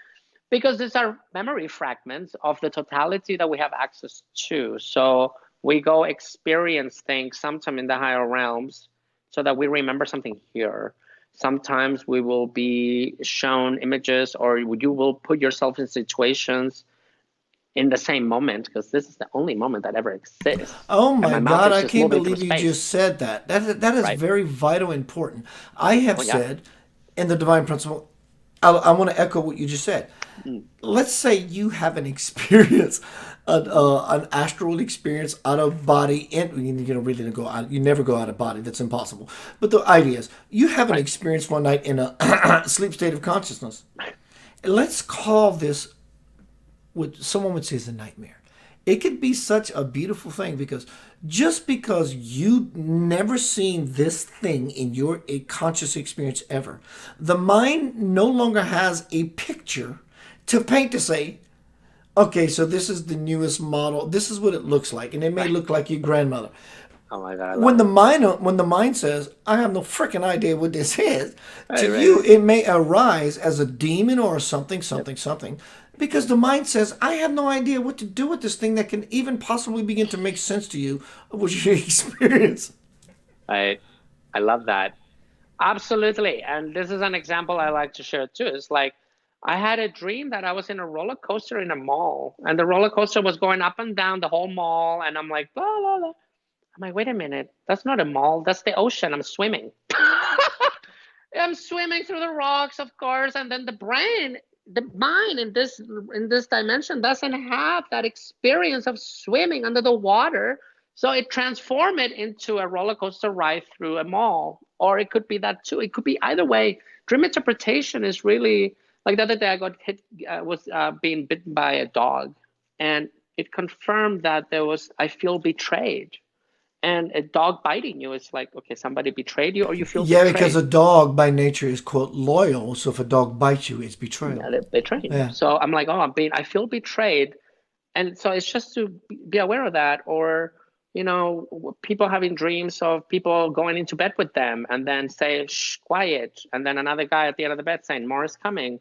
because these are memory fragments of the totality that we have access to. So we go experience things sometime in the higher realms so that we remember something here. Sometimes we will be shown images, or you will put yourself in situations in the same moment, because this is the only moment that ever exists. Oh And my my mouth God, is I just can't moving through believe you space, just said that. That is right? very vital, important. I have Oh, yeah. said in the divine principle, I want to echo what you just said. Mm. Let's say you have an experience, an astral experience, out of body, and you know, really to go out. You never go out of body. That's impossible. But the idea is, you have an Right. experience one night in a sleep state of consciousness. Let's call this what someone would say is a nightmare. It could be such a beautiful thing, because just because you never seen this thing in your conscious experience ever, the mind no longer has a picture to paint to say, okay, so this is the newest model. This is what it looks like, and it may Right. look like your grandmother. Oh my God, I love When it. the mind says, I have no freaking idea what this is, to Right, right, you right. it may arise as a demon or something, something, because the mind says, I have no idea what to do with this thing that can even possibly begin to make sense to you of what you experience. I I love that. Absolutely. And this is an example I like to share too. It's like I had a dream that I was in a roller coaster in a mall, and the roller coaster was going up and down the whole mall. And I'm like, blah, blah, blah. I'm like, wait a minute. That's not a mall. That's the ocean. I'm swimming. I'm swimming through the rocks, of course. And then the brain, the mind in this dimension doesn't have that experience of swimming under the water. So it transformed it into a roller coaster ride through a mall. Or it could be that too. It could be either way. Dream interpretation is really like the other day I got hit, was being bitten by a dog. And it confirmed that I feel betrayed. And a dog biting you is like, okay, somebody betrayed you, or you feel Yeah, because betrayed. a dog by nature is, quote, loyal. So if a dog bites you, it's betrayal. Yeah, they're betraying you. Yeah. So I'm like, oh, I feel betrayed. And so it's just to be aware of that. Or, people having dreams of people going into bed with them and then say, shh, quiet. And then another guy at the end of the bed saying, more is coming.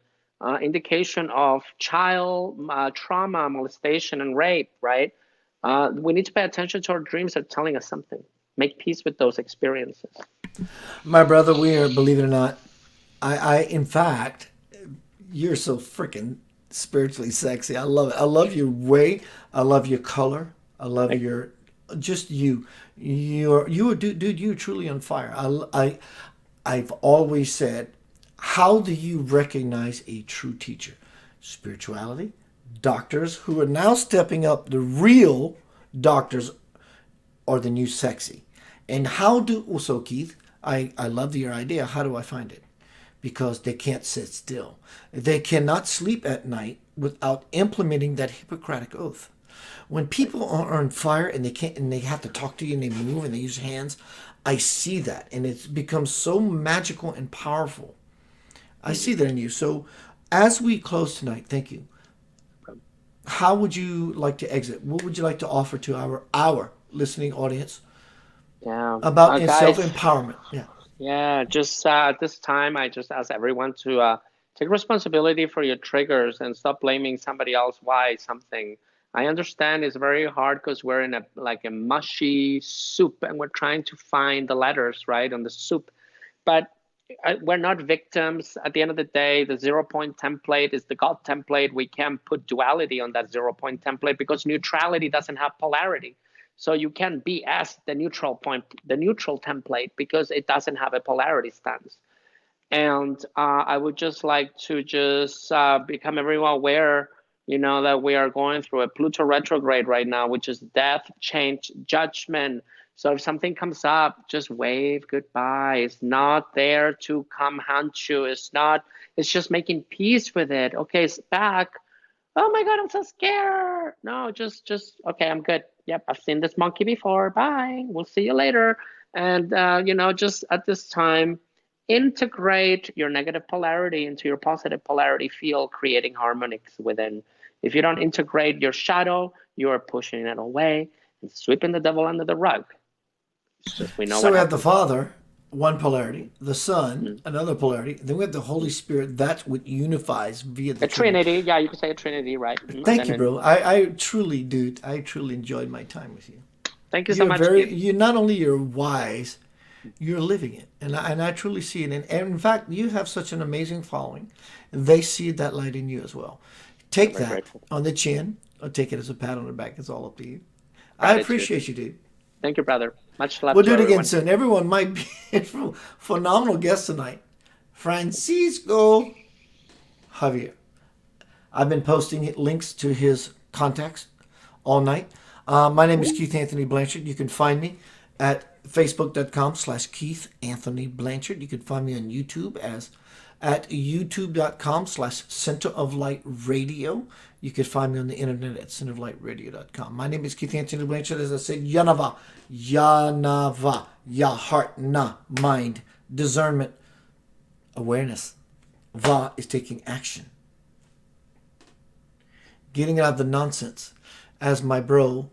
Indication of child trauma, molestation, and rape, right? We need to pay attention to our dreams that are telling us something. Make peace with those experiences. My brother, we are, believe it or not, in fact, you're so freaking spiritually sexy. I love it. I love your weight. I love your color. I love Like, your, just you. Dude, you're truly on fire. I've always said, how do you recognize a true teacher? Spirituality, doctors who are now stepping up, the real doctors are the new sexy. And how do, also, Keith, I love your idea. How do I find it? because they can't sit still. They cannot sleep at night without implementing that Hippocratic oath. When people are on fire and they have to talk to you and they move and they use hands, I see that, and it's become so magical and powerful. I see that in you. So as we close tonight, thank you. How would you like to exit? What would you like to offer to our listening audience about guys, self-empowerment? yeah, just at this time, I just ask everyone to take responsibility for your triggers and stop blaming somebody else why something. I understand it's very hard because we're in a mushy soup and we're trying to find the letters right on the soup, but we're not victims. At the end of the day, the 0 point template is the God template. We can't put duality on that 0 point template because neutrality doesn't have polarity. So you can BS the neutral template because it doesn't have a polarity stance. And I would just like to become everyone aware, that we are going through a Pluto retrograde right now, which is death, change, judgment. So if something comes up, just wave goodbye. It's not there to come hunt you. It's just making peace with it. Okay, it's back. Oh my God, I'm so scared. No, just, okay, I'm good. Yep, I've seen this monkey before. Bye. We'll see you later. And, just at this time, integrate your negative polarity into your positive polarity field, creating harmonics within. If you don't integrate your shadow, you are pushing it away and sweeping the devil under the rug. It's just, we know So what we have the happens. Father, one polarity, the Son, another polarity, then we have the Holy Spirit. That's what unifies via the A Trinity. Yeah, you could say a Trinity, right? Thank you, bro. I truly do. I truly enjoyed my time with you. Thank you so much, Keith. You not only you're wise, you're living it, and I truly see it. And in fact, you have such an amazing following. They see that light in you as well. Take that grateful. on the chin, or take it as a pat on the back. It's all up to you. I Gratitude. appreciate you, dude. Thank you, brother. Much love. We'll do it everyone. again soon. Everyone might be a phenomenal guest tonight. Francisco Javier. I've been posting links to his contacts all night. My name is Keith Anthony Blanchard. You can find me at facebook.com/Keith Anthony Blanchard. You can find me on YouTube at youtube.com/Center of Light Radio. You can find me on the internet at centeroflightradio.com. My name is Keith Anthony Blanchard. As I said, Yanava, Ya heart, Na, mind, discernment, awareness. Va is taking action. Getting out of the nonsense. As my bro,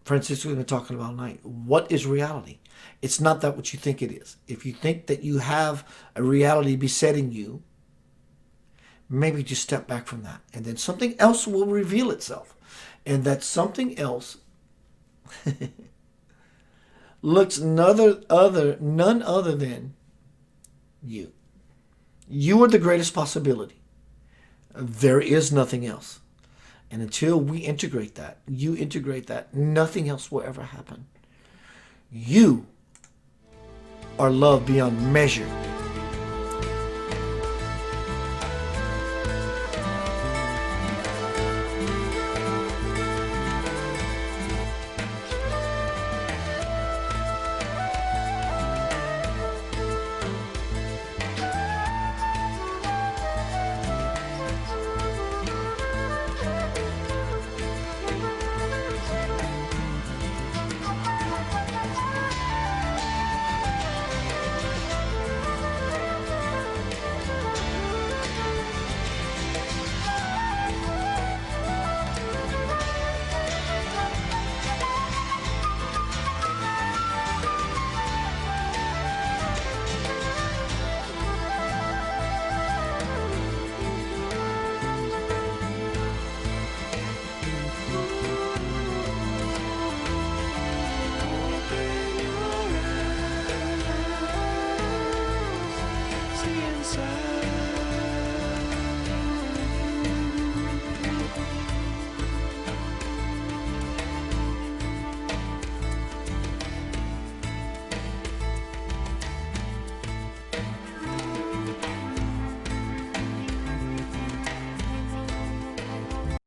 Francisco, has been talking about tonight. What is reality? It's not that what you think it is. If you think that you have a reality besetting you, maybe just step back from that. And then something else will reveal itself. And that something else looks none other than you. You are the greatest possibility. There is nothing else. And until we integrate that, you integrate that, nothing else will ever happen. You are loved beyond measure.